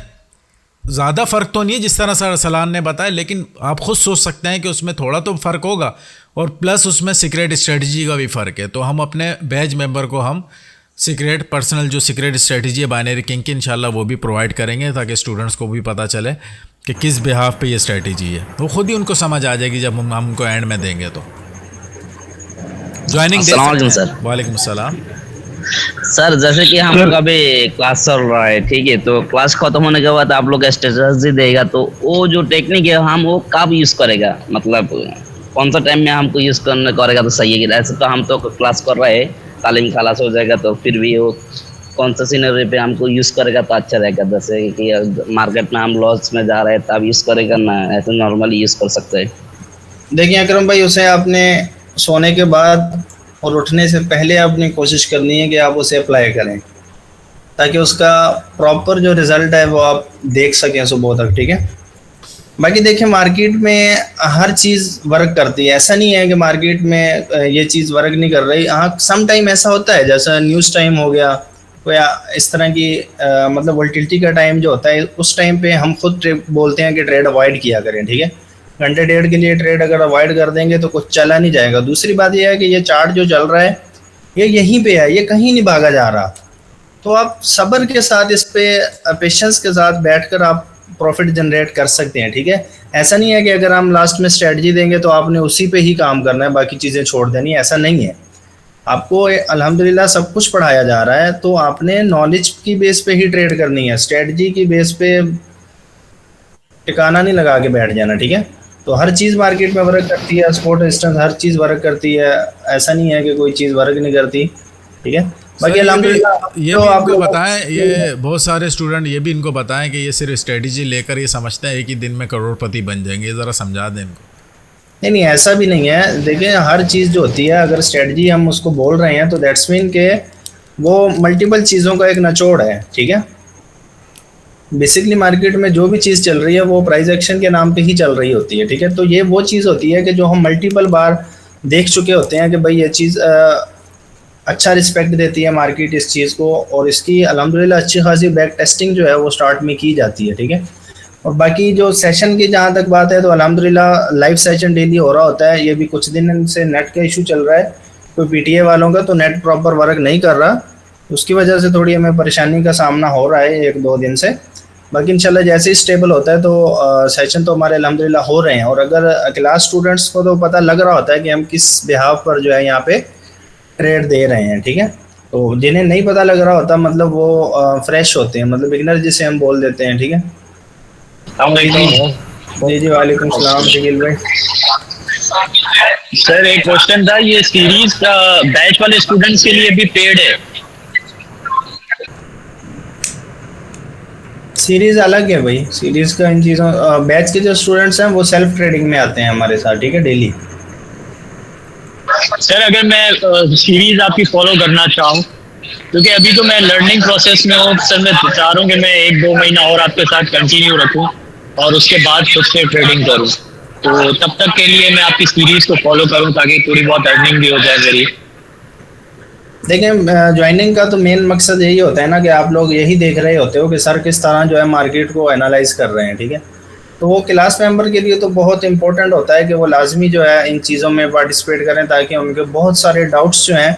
ज़्यादा फ़र्क तो नहीं है जिस तरह सर सलान ने बताया, लेकिन आप खुद सोच सकते हैं कि उसमें थोड़ा तो फ़र्क होगा, और प्लस उसमें सीक्रेट स्ट्रेटजी का भी फ़र्क है। तो हम अपने बैच मेंबर को हम सीक्रेट पर्सनल जो सीक्रेट स्ट्रेटजी है बाइनरी किंग की, इंशाल्लाह वो भी प्रोवाइड करेंगे, ताकि स्टूडेंट्स को भी पता चले कि किस बिहाफ पे ये स्ट्रेटजी है। वो खुद ही उनको समझ आ जाएगी जब हम उनको एंड में देंगे। तो ज्वाइनिंग अस्सलाम सर। वालेकुम सलाम सर, जैसे कि हम लोग अभी क्लास चल रहा है, ठीक है, तो क्लास खत्म होने के बाद आप लोग स्ट्रेटजी देगा, तो वो जो टेक्निक है हम वो कब यूज़ करेगा, मतलब कौन सा टाइम में हमको यूज़ करेगा तो सही है? ऐसे तो हम तो क्लास कर रहे हैं, तालीम खलास हो जाएगा, तो फिर भी वो कौन सा सीनरी पे हमको यूज़ करेगा तो अच्छा रहेगा? जैसे कि मार्केट में हम लॉस में जा रहे हैं तब यूज़ करेगा ना, ऐसे नॉर्मली यूज़ कर सकते हैं? देखिए अकरम भाई, उसे आपने सोने के बाद और उठने से पहले आपने कोशिश करनी है कि आप उसे अप्लाई करें, ताकि उसका प्रॉपर जो रिज़ल्ट है वो आप देख सकें सुबह तक, ठीक है। बाकी देखिए, मार्केट में हर चीज़ वर्क करती है, ऐसा नहीं है कि मार्केट में ये चीज़ वर्क नहीं कर रही। हाँ, सम टाइम ऐसा होता है, जैसा न्यूज़ टाइम हो गया या इस तरह की मतलब वोलेटिलिटी का टाइम जो होता है, उस टाइम पे हम खुद बोलते हैं कि ट्रेड अवॉइड किया करें, ठीक है। घंटे डेढ़ के लिए ट्रेड अगर अवॉइड कर देंगे तो कुछ चला नहीं जाएगा। दूसरी बात यह है कि ये चार्ट जो चल रहा है ये यहीं पे है, ये कहीं नहीं भागा जा रहा। तो आप सब्र के साथ इस पे पेशेंस के साथ बैठकर आप प्रॉफिट जनरेट कर सकते हैं, ठीक है। ऐसा नहीं है कि अगर हम लास्ट में स्ट्रेटजी देंगे तो आपने उसी पे ही काम करना है, बाकी चीज़ें छोड़ देनी, ऐसा नहीं है। आपको अल्हम्दुलिल्लाह सब कुछ पढ़ाया जा रहा है, तो आपने नॉलेज की बेस पे ही ट्रेड करनी है, स्ट्रेटजी की बेस पे टिकाना नहीं लगा के बैठ जाना, ठीक है। तो हर चीज़ मार्केट में वर्क करती है, सपोर्ट रेजिस्टेंस हर चीज़ वर्क करती है, ऐसा नहीं है कि कोई चीज़ वर्क नहीं करती, ठीक है। बाकी अल्हम्दुलिल्लाह ये तो भी आप इनको लोग बताएं, ये बहुत सारे स्टूडेंट ये भी इनको बताएं कि ये सिर्फ स्ट्रेटजी लेकर ये समझते हैं कि दिन में करोड़पति बन जाएंगे, ये ज़रा समझा दें इनको। नहीं ऐसा भी नहीं है। देखिए हर चीज़ जो होती है, अगर स्ट्रेटजी हम उसको बोल रहे हैं तो दैट्स मीन के वो मल्टीपल चीज़ों का एक निचोड़ है, ठीक है। बेसिकली मार्केट में जो भी चीज़ चल रही है वो प्राइस एक्शन के नाम पे ही चल रही होती है, ठीक है। तो ये वो चीज़ होती है कि जो हम मल्टीपल बार देख चुके होते हैं कि भाई ये चीज़ अच्छा रिस्पेक्ट देती है मार्केट इस चीज़ को, और इसकी अल्हम्दुलिल्लाह अच्छी खासी बैक टेस्टिंग जो है वो स्टार्ट में की जाती है, ठीक है। और बाकी जो सेशन की जहाँ तक बात है तो अल्हम्दुलिल्लाह लाइव सेशन डेली हो रहा होता है। ये भी कुछ दिन से नेट का इशू चल रहा है कोई पीटीए वालों का, तो नेट प्रॉपर वर्क नहीं कर रहा, उसकी वजह से थोड़ी हमें परेशानी का सामना हो रहा है 1-2 दिन से। बाकी इंशाल्लाह जैसे ही स्टेबल होता है तो सेशन तो हमारे अल्हम्दुलिल्लाह हो रहे हैं। और अगर क्लास स्टूडेंट्स को तो पता लग रहा होता है कि हम किस बिहाफ पर जो है यहाँ पे ट्रेड दे रहे हैं, ठीक है। तो जिन्हें नहीं पता लग रहा होता मतलब वो फ्रेश होते हैं, मतलब बिगिनर जिसे हम बोल देते हैं, ठीक है। जी जी वालेकुम सलाम शकील भाई। सर एक क्वेश्चन था, ये सीरीज का बैच वाले स्टूडेंट्स के लिए भी पेड है? सीरीज अलग है भाई, सीरीज का इन चीज़ों बैच के जो स्टूडेंट्स हैं वो सेल्फ ट्रेडिंग में आते हैं हमारे साथ, ठीक है, डेली। सर अगर मैं सीरीज आपकी फॉलो करना चाहूँ, क्योंकि अभी तो मैं लर्निंग प्रोसेस में हूँ सर, मैं चाह रहा हूँ कि मैं 1-2 महीना और आपके साथ कंटिन्यू रखूँ और उसके बाद खुद से ट्रेडिंग करूँ, तो तब तक के लिए मैं आपकी सीरीज को फॉलो करूँ ताकि थोड़ी बहुत अर्निंग भी हो जाए मेरी। देखें ज्वाइनिंग का तो मेन मकसद यही होता है ना कि आप लोग यही देख रहे होते हो कि सर किस तरह जो है मार्केट को एनालाइज कर रहे हैं, ठीक है। तो वो क्लास मेंबर के लिए तो बहुत इंपॉर्टेंट होता है कि वो लाजमी जो है इन चीज़ों में पार्टिसिपेट करें ताकि उनके बहुत सारे डाउट्स जो हैं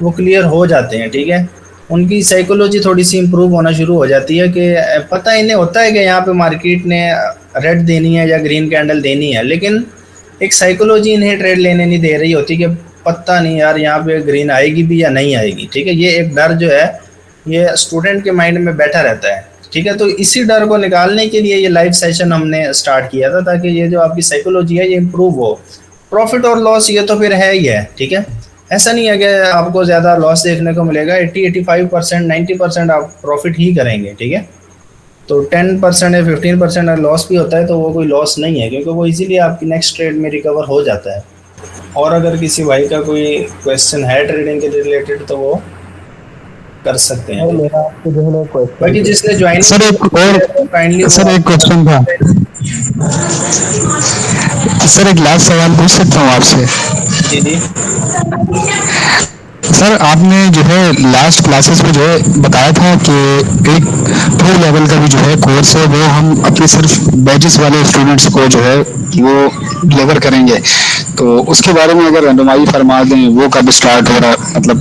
वो क्लियर हो जाते हैं, ठीक है। उनकी साइकोलॉजी थोड़ी सी इम्प्रूव होना शुरू हो जाती है कि पता इन्हें होता है कि यहाँ पे मार्केट ने रेड देनी है या ग्रीन कैंडल देनी है, लेकिन एक साइकोलॉजी इन्हें ट्रेड लेने नहीं दे रही होती कि पता नहीं यार यहाँ पे ग्रीन आएगी भी या नहीं आएगी, ठीक है। ये एक डर जो है ये स्टूडेंट के माइंड में बैठा रहता है, ठीक है। तो इसी डर को निकालने के लिए ये लाइव सेशन हमने स्टार्ट किया था ताकि ये जो आपकी साइकोलॉजी है ये इम्प्रूव हो। प्रॉफिट और लॉस ये तो फिर है ही है, ठीक है। ऐसा नहीं है कि आपको ज़्यादा लॉस देखने को मिलेगा, 80-85% 90% आप प्रॉफिट ही करेंगे, ठीक है। तो 10% या 15% लॉस भी होता है तो वो कोई लॉस नहीं है, क्योंकि वो इजीली आपकी नेक्स्ट ट्रेड में रिकवर हो जाता है। और अगर किसी भाई का कोई क्वेश्चन है ट्रेडिंग के रिलेटेड तो वो कर सकते हैं। मेरा आपको जो है ना क्वेश्चन, बाकी जिसने ज्वाइन सर एक क्वेश्चन था सर, एक लास्ट सवाल पूछ सकता हूँ आपसे? जी जी सर आपने जो है लास्ट क्लासेस में जो है बताया था कि एक प्रो लेवल का भी जो है कोर्स है वो हम अपने सिर्फ बैचेस वाले स्टूडेंट्स को जो है वो डिलीवर करेंगे, तो उसके बारे में अगर रहनुमाई फरमा दें वो कब स्टार्ट हो रहा, मतलब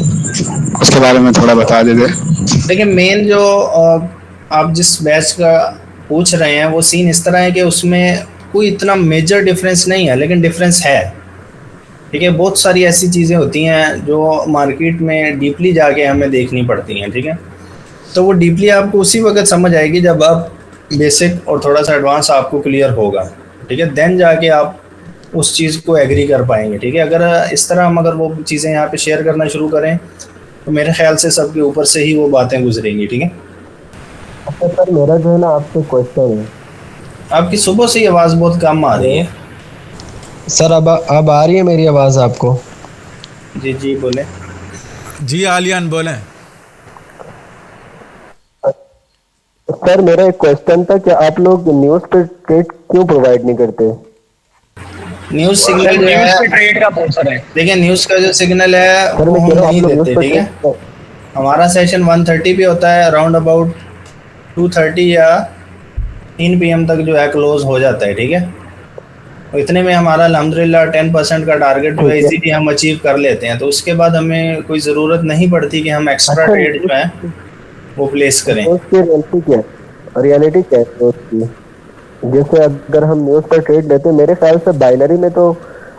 उसके बारे में थोड़ा बता देते। देखिए मेन जो आप जिस बैच का पूछ रहे हैं वो सीन इस तरह है कि उसमें कोई इतना मेजर डिफरेंस नहीं है, लेकिन डिफरेंस है, ठीक है। बहुत सारी ऐसी चीज़ें होती हैं जो मार्केट में डीपली जाके हमें देखनी पड़ती हैं, ठीक है। तो वो डीपली आपको उसी वक्त समझ आएगी जब आप बेसिक और थोड़ा सा एडवांस आपको क्लियर होगा, ठीक है। देन जाके आप उस चीज़ को एग्री कर पाएंगे, ठीक है। अगर इस तरह हम अगर वो चीज़ें यहाँ पे शेयर करना शुरू करें तो मेरे ख्याल से सबके ऊपर से ही वो बातें गुजरेंगी, ठीक है। अच्छा सर मेरा जो है ना आपसे क्वेश्चन है, आपकी सुबह से आवाज़ बहुत कम आ रही है सर। अब आ रही है मेरी आवाज़ आपको? जी जी बोले। जी आलियान बोलें। सर मेरा एक क्वेश्चन था कि आप लोग न्यूज़ पे ट्रेड क्यों प्रोवाइड नहीं करते? न्यूज़ सिग्नल जो है ट्रेड का पोस्टर है, देखिए न्यूज़ का जो सिग्नल है वो हम नहीं देते, ठीक है। हमारा सेशन 1:30 पे होता है, अराउंड अबाउट 2:30 या 3 PM तक जो है क्लोज हो जाता है, ठीक है। तो इतने में हमारा अल्हम्दुलिल्लाह 10% का टारगेट जो है इजीली हम अचीव कर लेते हैं, तो उसके बाद हमें कोई ज़रूरत नहीं पड़ती कि हम एक्स्ट्रा ट्रेड जो है वो प्लेस करें। रियलिटी क्या है उसकी? जैसे अगर हम न्यूज़ पर ट्रेड लेते हैं, मेरे ख्याल से बाइनरी में तो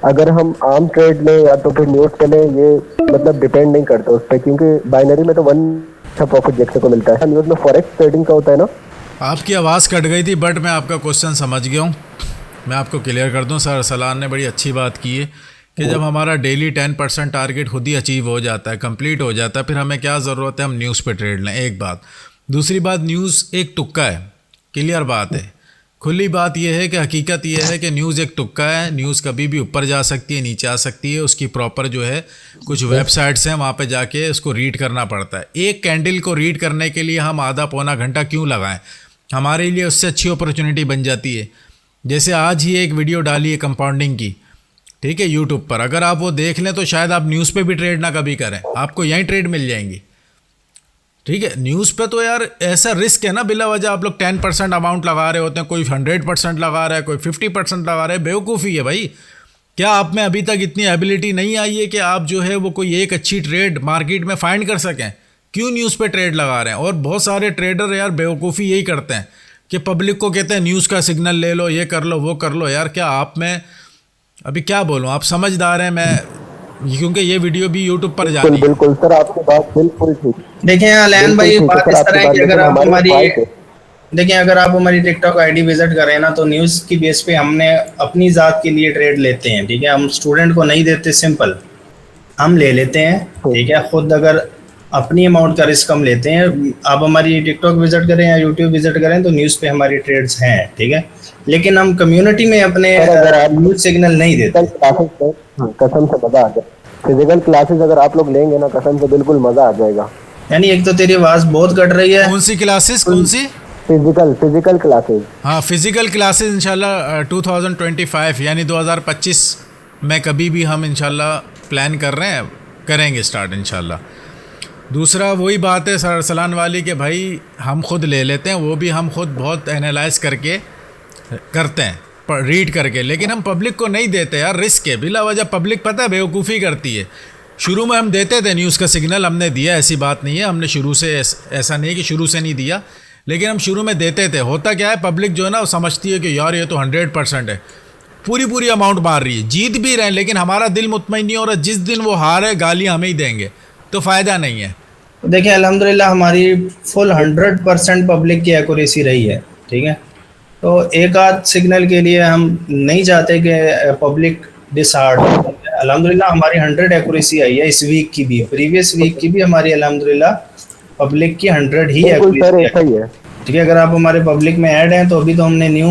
अगर हम आम ट्रेड लें या तो फिर न्यूज़ पे लें, ये मतलब डिपेंड नहीं करता उस पर, क्योंकि बाइनरी में तो वन अच्छा प्रॉफिट देखने को मिलता है। न्यूज़ में फॉरेक्स ट्रेडिंग का होता है ना। आपकी आवाज़ कट गई थी बट मैं आपका क्वेश्चन समझ गया हूँ। मैं आपको क्लियर कर दूं, सर अरसलान ने बड़ी अच्छी बात की है कि जब हमारा डेली 10% टारगेट खुद ही अचीव हो जाता है, कंप्लीट हो जाता है, फिर हमें क्या ज़रूरत है हम न्यूज़ पे ट्रेड लें। एक बात। दूसरी बात, न्यूज़ एक तुक्का है, क्लियर बात है। खुली बात यह है कि हकीकत यह है कि न्यूज़ एक तुक्का है। न्यूज़ कभी भी ऊपर जा सकती है, नीचे आ सकती है। उसकी प्रॉपर जो है कुछ वेबसाइट्स हैं, वहाँ पे जाके उसको रीड करना पड़ता है। एक कैंडल को रीड करने के लिए हम आधा पौना घंटा क्यों लगाएं? हमारे लिए उससे अच्छी अपॉर्चुनिटी बन जाती है। जैसे आज ही एक वीडियो डाली है कंपाउंडिंग की, ठीक है, यूट्यूब पर। अगर आप वो देख लें तो शायद आप न्यूज़ पे भी ट्रेड ना कभी करें, आपको यहीं ट्रेड मिल जाएंगी। ठीक है, न्यूज़ पे तो यार ऐसा रिस्क है ना, बिला वजह आप लोग 10% अमाउंट लगा रहे होते हैं, कोई 100% लगा रहा है, कोई 50% लगा रहा है। बेवकूफ़ी है भाई। क्या आप में अभी तक इतनी एबिलिटी नहीं आई है कि आप जो है वो कोई एक अच्छी ट्रेड मार्केट में फाइंड कर सकें? क्यों न्यूज़ पे ट्रेड लगा रहे हैं? और बहुत सारे ट्रेडर यार बेवकूफ़ी यही करते हैं कि पब्लिक को कहते हैं न्यूज़ का सिग्नल ले लो, ये कर लो, वो कर लो। यार क्या आप में अभी क्या बोलूँ, आप समझदार हैं। मैं क्योंकि ये वीडियो भी यूट्यूब पर जानी है। बिल्कुल सर, आपकी बात बिल्कुल ठीक। देखिए अलान भाई, बात इस तरह है कि अगर आप हमारी टिकटॉक आईडी विजिट करें ना, तो न्यूज़ की बेस पे हमने अपनी ज़ात के लिए ट्रेड लेते हैं। ठीक है, हम स्टूडेंट को नहीं देते, सिंपल हम ले लेते हैं। ठीक है, खुद अगर अपनी अमाउंट का रिस्क हम लेते हैं। आप हमारी टिकटॉक विजिट करें या यूट्यूब विजिट करें तो न्यूज़ पे हमारी ट्रेड्स हैं। ठीक है, लेकिन हम कम्युनिटी में अपने न्यूज़ सिग्नल नहीं देते। कसम से मजा आ जाए। फिजिकल क्लासेस अगर आप लोग लेंगे ना, कसम से बिल्कुल मजा आ जाएगा। यानी एक तो तेरी आवाज़ बहुत कट रही है। कौन सी क्लासेस? कौन सी? Physical classes. हाँ, फिजिकल क्लासेस इंशाल्लाह 2025 यानी 2025 में कभी भी हम इंशाल्लाह प्लान कर रहे हैं, करेंगे स्टार्ट इंशाल्लाह। दूसरा वही बात है सर अरसलान वाली कि भाई हम खुद ले लेते हैं, वो भी हम खुद बहुत एनालाइज करके करते हैं, रीड करके, लेकिन हम पब्लिक को नहीं देते यार। रिस्क है, बिला वजह पब्लिक पता है बेवकूफ़ी करती है। शुरू में हम देते थे न्यूज़ का सिग्नल, हमने दिया, ऐसी बात नहीं है, हमने शुरू से ऐसा नहीं कि शुरू से नहीं दिया, लेकिन हम शुरू में देते थे। होता क्या है, पब्लिक जो है ना वो समझती है कि यार ये तो 100% है, पूरी अमाउंट मार रही है, जीत भी रहे हैं, लेकिन हमारा दिल मुतमईन नहीं हो रहा। जिस दिन वो हार है गालियाँ हमें ही देंगे, तो फ़ायदा नहीं है। देखिए अल्हम्दुलिल्लाह हमारी फुल 100% पब्लिक की एक्यूरेसी रही है। ठीक है, तो एक आध सिग्नल के लिए हम नहीं चाहते कि पब्लिक डिसहार्ड। अल्हम्दुलिल्लाह हमारी 100 एक्यूरेसी आई है इस वीक की भी, प्रीवियस वीक की भी हमारी अल्हम्दुलिल्लाह पब्लिक की 100 ही एक्यूरेसी है। ठीक है, अगर आप हमारे पब्लिक में ऐड हैं तो अभी तो हमने न्यू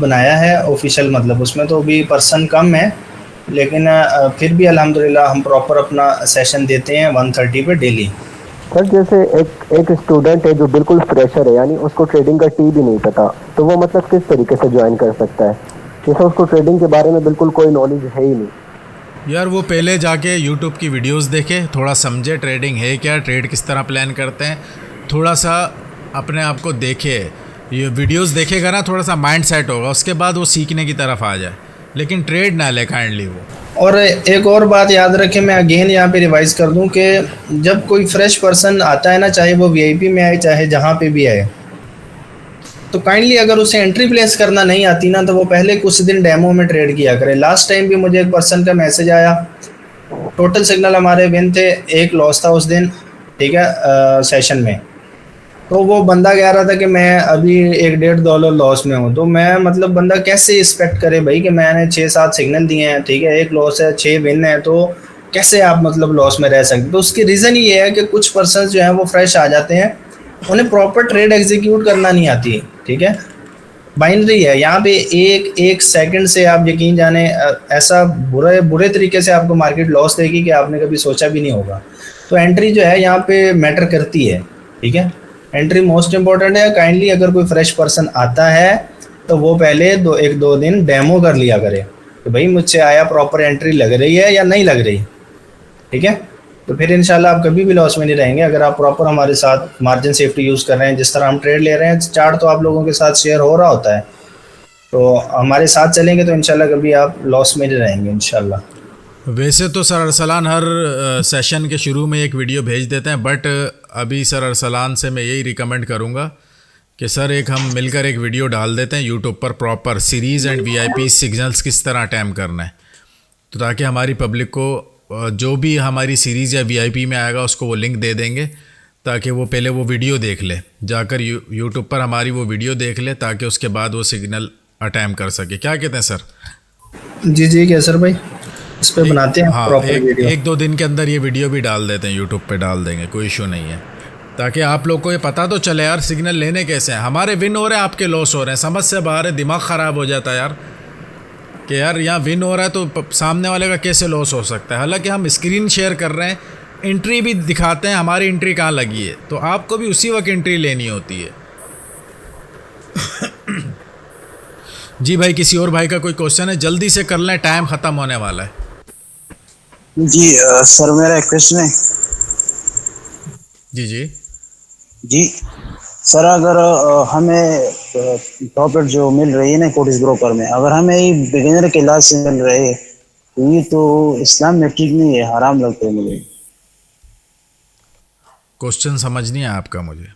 बनाया है ऑफिशियल, मतलब उसमें तो अभी पर्सन कम है, लेकिन फिर भी अल्हम्दुलिल्लाह हम प्रॉपर अपना सेशन देते हैं 130 पे डेली। सर जैसे एक स्टूडेंट है जो बिल्कुल फ्रेशर है, यानी उसको ट्रेडिंग का टी भी नहीं पता, तो वो मतलब किस तरीके से ज्वाइन कर सकता है? जैसे उसको ट्रेडिंग के बारे में बिल्कुल कोई नॉलेज है ही नहीं। यार वो पहले जाके यूट्यूब की वीडियोस देखे, थोड़ा समझे ट्रेडिंग है क्या, ट्रेड किस तरह प्लान करते हैं, थोड़ा सा अपने आप को देखे, ये वीडियोस देखेगा ना, थोड़ा सा माइंड सेट होगा, उसके बाद वो सीखने की तरफ आ जाए, लेकिन ट्रेड ना ले काइंडली वो। और एक और बात याद रखें, मैं अगेन यहाँ पे रिवाइज कर दूं कि जब कोई फ्रेश पर्सन आता है ना, चाहे वो वीआईपी में आए चाहे जहाँ पे भी आए, तो काइंडली अगर उसे एंट्री प्लेस करना नहीं आती ना, तो वो पहले कुछ दिन डेमो में ट्रेड किया करे। लास्ट टाइम भी मुझे एक पर्सन का मैसेज आया, टोटल सिग्नल हमारे विन थे, एक लॉस था उस दिन। ठीक है, सेशन में तो वो बंदा कह रहा था कि मैं अभी $1.5 लॉस में हूँ। तो मैं मतलब बंदा कैसे एक्सपेक्ट करे भाई कि मैंने 6-7 सिग्नल दिए हैं, ठीक है, एक लॉस है 6 विन है, तो कैसे आप मतलब लॉस में रह सकते? तो उसकी रीज़न ये है कि कुछ पर्सन जो हैं वो फ्रेश आ जाते हैं, उन्हें प्रॉपर ट्रेड एग्जीक्यूट करना नहीं आती। ठीक है, बाइनरी है यहाँ पे, एक सेकंड से आप यकीन जाने ऐसा बुरे तरीके से आपको मार्केट लॉस देगी कि आपने कभी सोचा भी नहीं होगा। तो एंट्री जो है यहाँ पे मैटर करती है। ठीक है, एंट्री मोस्ट इंपॉर्टेंट है। काइंडली अगर कोई फ्रेश पर्सन आता है तो वो पहले 1-2 दिन डेमो कर लिया करे कि भाई मुझसे आया, प्रॉपर एंट्री लग रही है या नहीं लग रही। ठीक है, तो फिर इंशाल्लाह आप कभी भी लॉस में नहीं रहेंगे अगर आप प्रॉपर हमारे साथ मार्जिन सेफ्टी यूज़ कर रहे हैं। जिस तरह हम ट्रेड ले रहे हैं, चार्ट तो आप लोगों के साथ शेयर हो रहा होता है, तो हमारे साथ चलेंगे तो इंशाल्लाह कभी आप लॉस में नहीं रहेंगे इंशाल्लाह। वैसे तो सर अरसलान हर सेशन के शुरू में एक वीडियो भेज देते हैं, बट अभी सर अरसलान से मैं यही रिकमेंड करूँगा कि सर एक हम मिलकर एक वीडियो डाल देते हैं यूट्यूब पर, proper series and VIP signals किस तरह अटैम्प करना है, तो ताकि हमारी पब्लिक को जो भी हमारी सीरीज़ या वीआईपी में आएगा उसको वो लिंक दे देंगे, ताकि वो पहले वो वीडियो देख ले, जाकर यूट्यूब पर हमारी वो वीडियो देख ले, ताकि उसके बाद वो सिग्नल अटेम्प्ट कर सके। क्या कहते हैं सर? जी जी कैसर भाई, इस पे बनाते हैं हाँ, प्रॉपर वीडियो। एक दो दिन के अंदर ये वीडियो भी डाल देते हैं, यूट्यूब पे डाल देंगे, कोई इशू नहीं है, ताकि आप लोग को ये पता तो चले यार सिग्नल लेने कैसे हैं। हमारे विन हो रहे हैं, आपके लॉस हो रहे हैं, समझ से बाहर है, दिमाग ख़राब हो जाता है यार कि यार यहाँ विन हो रहा है तो सामने वाले का कैसे लॉस हो सकता है। हालांकि हम स्क्रीन शेयर कर रहे हैं, एंट्री भी दिखाते हैं हमारी एंट्री कहाँ लगी है, तो आपको भी उसी वक्त एंट्री लेनी होती है। जी भाई, किसी और भाई का कोई क्वेश्चन है? जल्दी से कर लें, टाइम ख़त्म होने वाला है। जी सर मेरा एक क्वेश्चन है। जी जी जी सर, अगर हमें प्रॉफिट जो मिल रही है ना कोटिस ब्रोकर में, अगर हमें बिगिनर क्लास से मिल रहे हैं तो ये तो इस्लाम में ठीक नहीं है, हराम लगता है मुझे। क्वेश्चन समझ नहीं है आपका मुझे।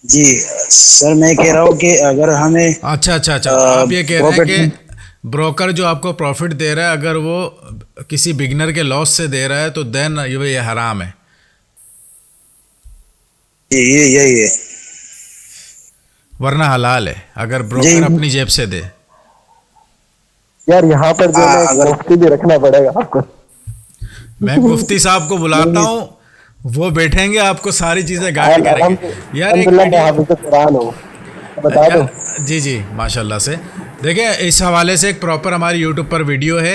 जी सर, मैं कह रहा हूँ कि अगर हमें अच्छा आप ये कह रहे हैं कि ब्रोकर जो आपको प्रॉफिट दे रहा है, अगर वो किसी बिगनर के लॉस से दे रहा है तो देन ये हराम है। ये यही है, वरना हलाल है अगर ब्रोकर अपनी जेब से दे। यार यहाँ पर जो है मुफ्ती भी रखना पड़ेगा आपको। मैं मुफ्ती साहब को बुलाता हूँ, वो बैठेंगे, आपको सारी चीजें गाइड करेंगे। यार जी जी माशाल्लाह से। देखिए इस हवाले से एक प्रॉपर हमारी यूट्यूब पर वीडियो है,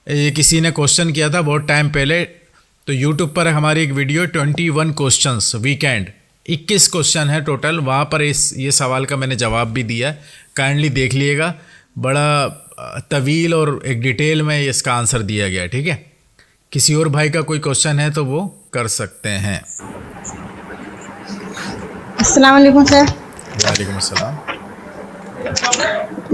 ये किसी ने क्वेश्चन किया था बहुत टाइम पहले, तो यूट्यूब पर हमारी एक वीडियो 21 क्वेश्चंस वीकेंड, 21 क्वेश्चन है टोटल, वहाँ पर ये सवाल का मैंने जवाब भी दिया, काइंडली देख लिएगा, बड़ा तवील और एक डिटेल में इसका आंसर दिया गया है। ठीक है, किसी और भाई का कोई क्वेश्चन है तो वो कर सकते हैं। अस्सलाम वालेकुम सर। वालेकुम अस्सलाम।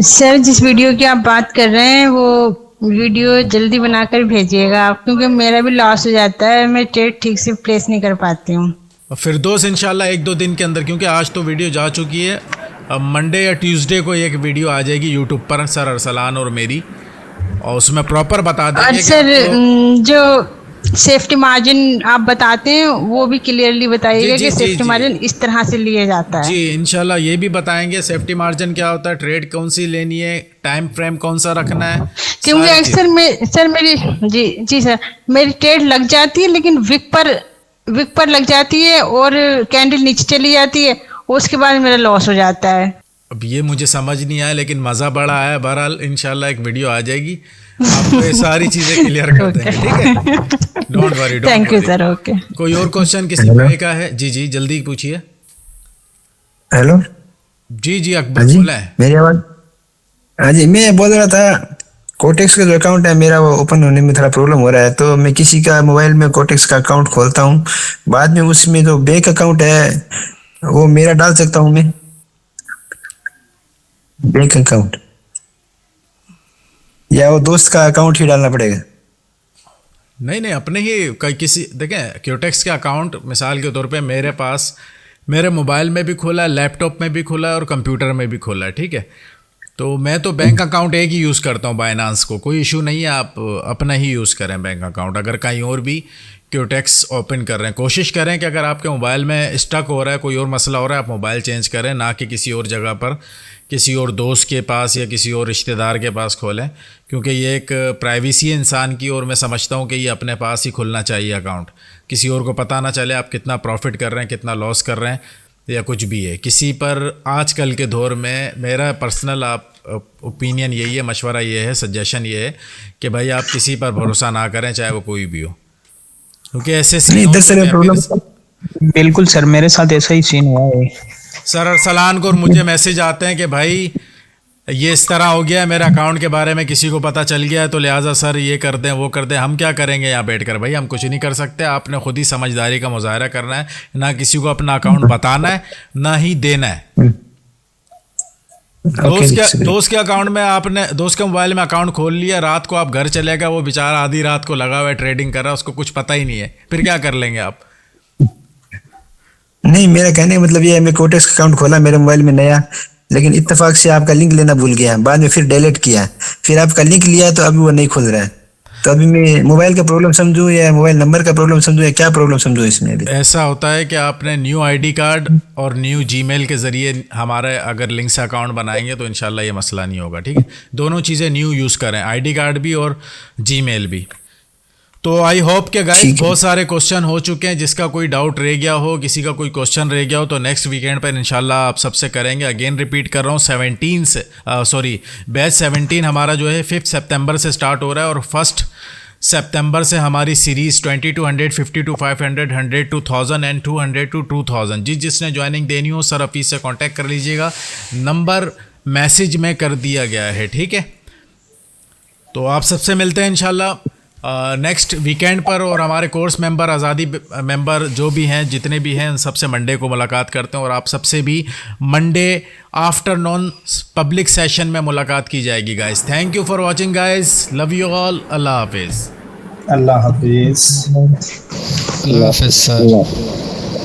सर जिस वीडियो की आप बात कर रहे हैं वो वीडियो जल्दी बनाकर भेजिएगा आप, क्योंकि मेरा भी लॉस हो जाता है, मैं ट्रेड ठीक से प्लेस नहीं कर पाती हूँ। फिरदौस इंशाल्लाह 1-2 दिन के अंदर, क्योंकि आज तो वीडियो जा चुकी है, अब मंडे या ट्यूसडे को एक वीडियो आ जाएगी यूट्यूब पर सर अरसलान और मेरी, और उसमें प्रॉपर बता देंगे। और सर जो सेफ्टी मार्जिन आप बताते हैं वो भी क्लियरली बताइएगा कि सेफ्टी मार्जिन इस तरह से लिया जाता है। जी इंशाल्लाह ये भी बताएंगे सेफ्टी मार्जिन क्या होता है, ट्रेड कौन सी लेनी है, टाइम फ्रेम कौन सा रखना है, क्योंकि अक्सर मेरी सर मेरी ट्रेड लग जाती है, लेकिन विक पर लग जाती है और कैंडल नीचे चली जाती है, उसके बाद मेरा लॉस हो जाता है। अब ये मुझे समझ नहीं आया, लेकिन मज़ा बड़ा आया। बहरहाल इंशाल्लाह एक वीडियो आ जाएगी, आपको ये सारी चीज़ें क्लियर कर देंगे। ठीक है, don't worry. Thank you sir. Okay, कोई और क्वेश्चन किसी भाई का है? जी जी जल्दी पूछिए। हेलो जी जी अकबर बोला है, मेरी आवाज़? हाँ जी, मैं बोल रहा था कोटेक्स का जो अकाउंट है मेरा, वो ओपन होने में थोड़ा प्रॉब्लम हो रहा है, तो मैं किसी का मोबाइल में कोटेक्स का अकाउंट खोलता हूँ, बाद में उसमें जो बैंक अकाउंट है वो मेरा डाल सकता हूँ मैं, बैंक अकाउंट, या वो दोस्त का अकाउंट ही डालना पड़ेगा? नहीं अपने ही किसी, देखें क्यूटेक्स का अकाउंट मिसाल के तौर पे मेरे पास मेरे मोबाइल में भी खोला है, लैपटॉप में भी खोला है और कंप्यूटर में भी खोला है। ठीक है, तो मैं तो बैंक अकाउंट एक ही यूज़ करता हूँ बाइनांस को, कोई इशू नहीं है, आप अपना ही यूज़ करें बैंक अकाउंट। अगर कहीं और भी क्यूटेक्स ओपन कर रहे हैं, कोशिश करें कि अगर आपके मोबाइल में स्टक हो रहा है, कोई और मसला हो रहा है, आप मोबाइल चेंज करें, ना कि किसी और जगह पर किसी और दोस्त के पास या किसी और रिश्तेदार के पास खोलें, क्योंकि ये एक प्राइवेसी है इंसान की, और मैं समझता हूँ कि ये अपने पास ही खुलना चाहिए अकाउंट, किसी और को पता ना चले आप कितना प्रॉफिट कर रहे हैं, कितना लॉस कर रहे हैं या कुछ भी है किसी पर। आजकल के दौर में मेरा पर्सनल ओपिनियन यही है, मशवरा ये है, सजेशन ये है कि भाई आप किसी पर भरोसा ना करें, चाहे वो कोई भी हो, क्योंकि ऐसे बिल्कुल सर, मेरे साथ ऐसा ही सीन हुआ है सर। अरसलान को मुझे मैसेज आते हैं कि भाई ये इस तरह हो गया, मेरे अकाउंट के बारे में किसी को पता चल गया है, तो लिहाजा सर ये कर दें वो कर दें। हम क्या करेंगे यहाँ बैठकर? भाई हम कुछ नहीं कर सकते, आपने खुद ही समझदारी का मुजाहरा करना है, ना किसी को अपना अकाउंट बताना है ना ही देना है। दोस्त के अकाउंट में आपने दोस्त के मोबाइल में अकाउंट खोल लिया, रात को आप घर चले गए, वो बेचारा आधी रात को लगा हुआ है ट्रेडिंग कर रहा है, उसको कुछ पता ही नहीं है, फिर क्या कर लेंगे आप? नहीं, मेरा कहने का मतलब ये है, मैं कोटेक्स अकाउंट खोला मेरे मोबाइल में नया, लेकिन इत्तेफाक से आपका लिंक लेना भूल गया, बाद में फिर डिलीट किया, फिर आपका लिंक लिया तो अभी वो नहीं खुल रहा है। तो अभी मैं मोबाइल का प्रॉब्लम समझूं या मोबाइल नंबर का प्रॉब्लम समझूं या क्या प्रॉब्लम समझूं इसमें अभी? ऐसा होता है कि आपने न्यू आईडी कार्ड और न्यू जीमेल के ज़रिए हमारे अगर लिंक से अकाउंट बनाएंगे तो इंशाल्लाह ये मसला नहीं होगा, ठीक है। दोनों चीज़ें न्यू यूज़ करें, आईडी कार्ड भी और जीमेल भी। तो आई होप के गाइस बहुत सारे क्वेश्चन हो चुके हैं, जिसका कोई डाउट रह गया हो, किसी का कोई क्वेश्चन रह गया हो तो नेक्स्ट वीकेंड पर इंशाल्लाह आप सबसे करेंगे। अगेन रिपीट कर रहा हूँ, 17 से बैच 17 हमारा जो है 5 सितंबर से स्टार्ट हो रहा है और 1 सितंबर से हमारी series 20 to 100, 50 to 500, 100 to 1000 and 200 to 2000। जिसने ज्वाइनिंग देनी हो सर ऑफिस से कांटेक्ट कर लीजिएगा, नंबर मैसेज में कर दिया गया है, ठीक है। तो आप सबसे मिलते हैं इंशाल्लाह नेक्स्ट वीकेंड पर, और हमारे कोर्स मेंबर, आज़ादी मेंबर जो भी हैं, जितने भी हैं, उन सबसे मंडे को मुलाकात करते हैं और आप सबसे भी मंडे आफ्टरनून पब्लिक सेशन में मुलाकात की जाएगी guys. Thank you for watching guys, love you all, अल्लाह हाफिज़। अल्लाह हाफिज़। अल्लाह हाफिज़ सर।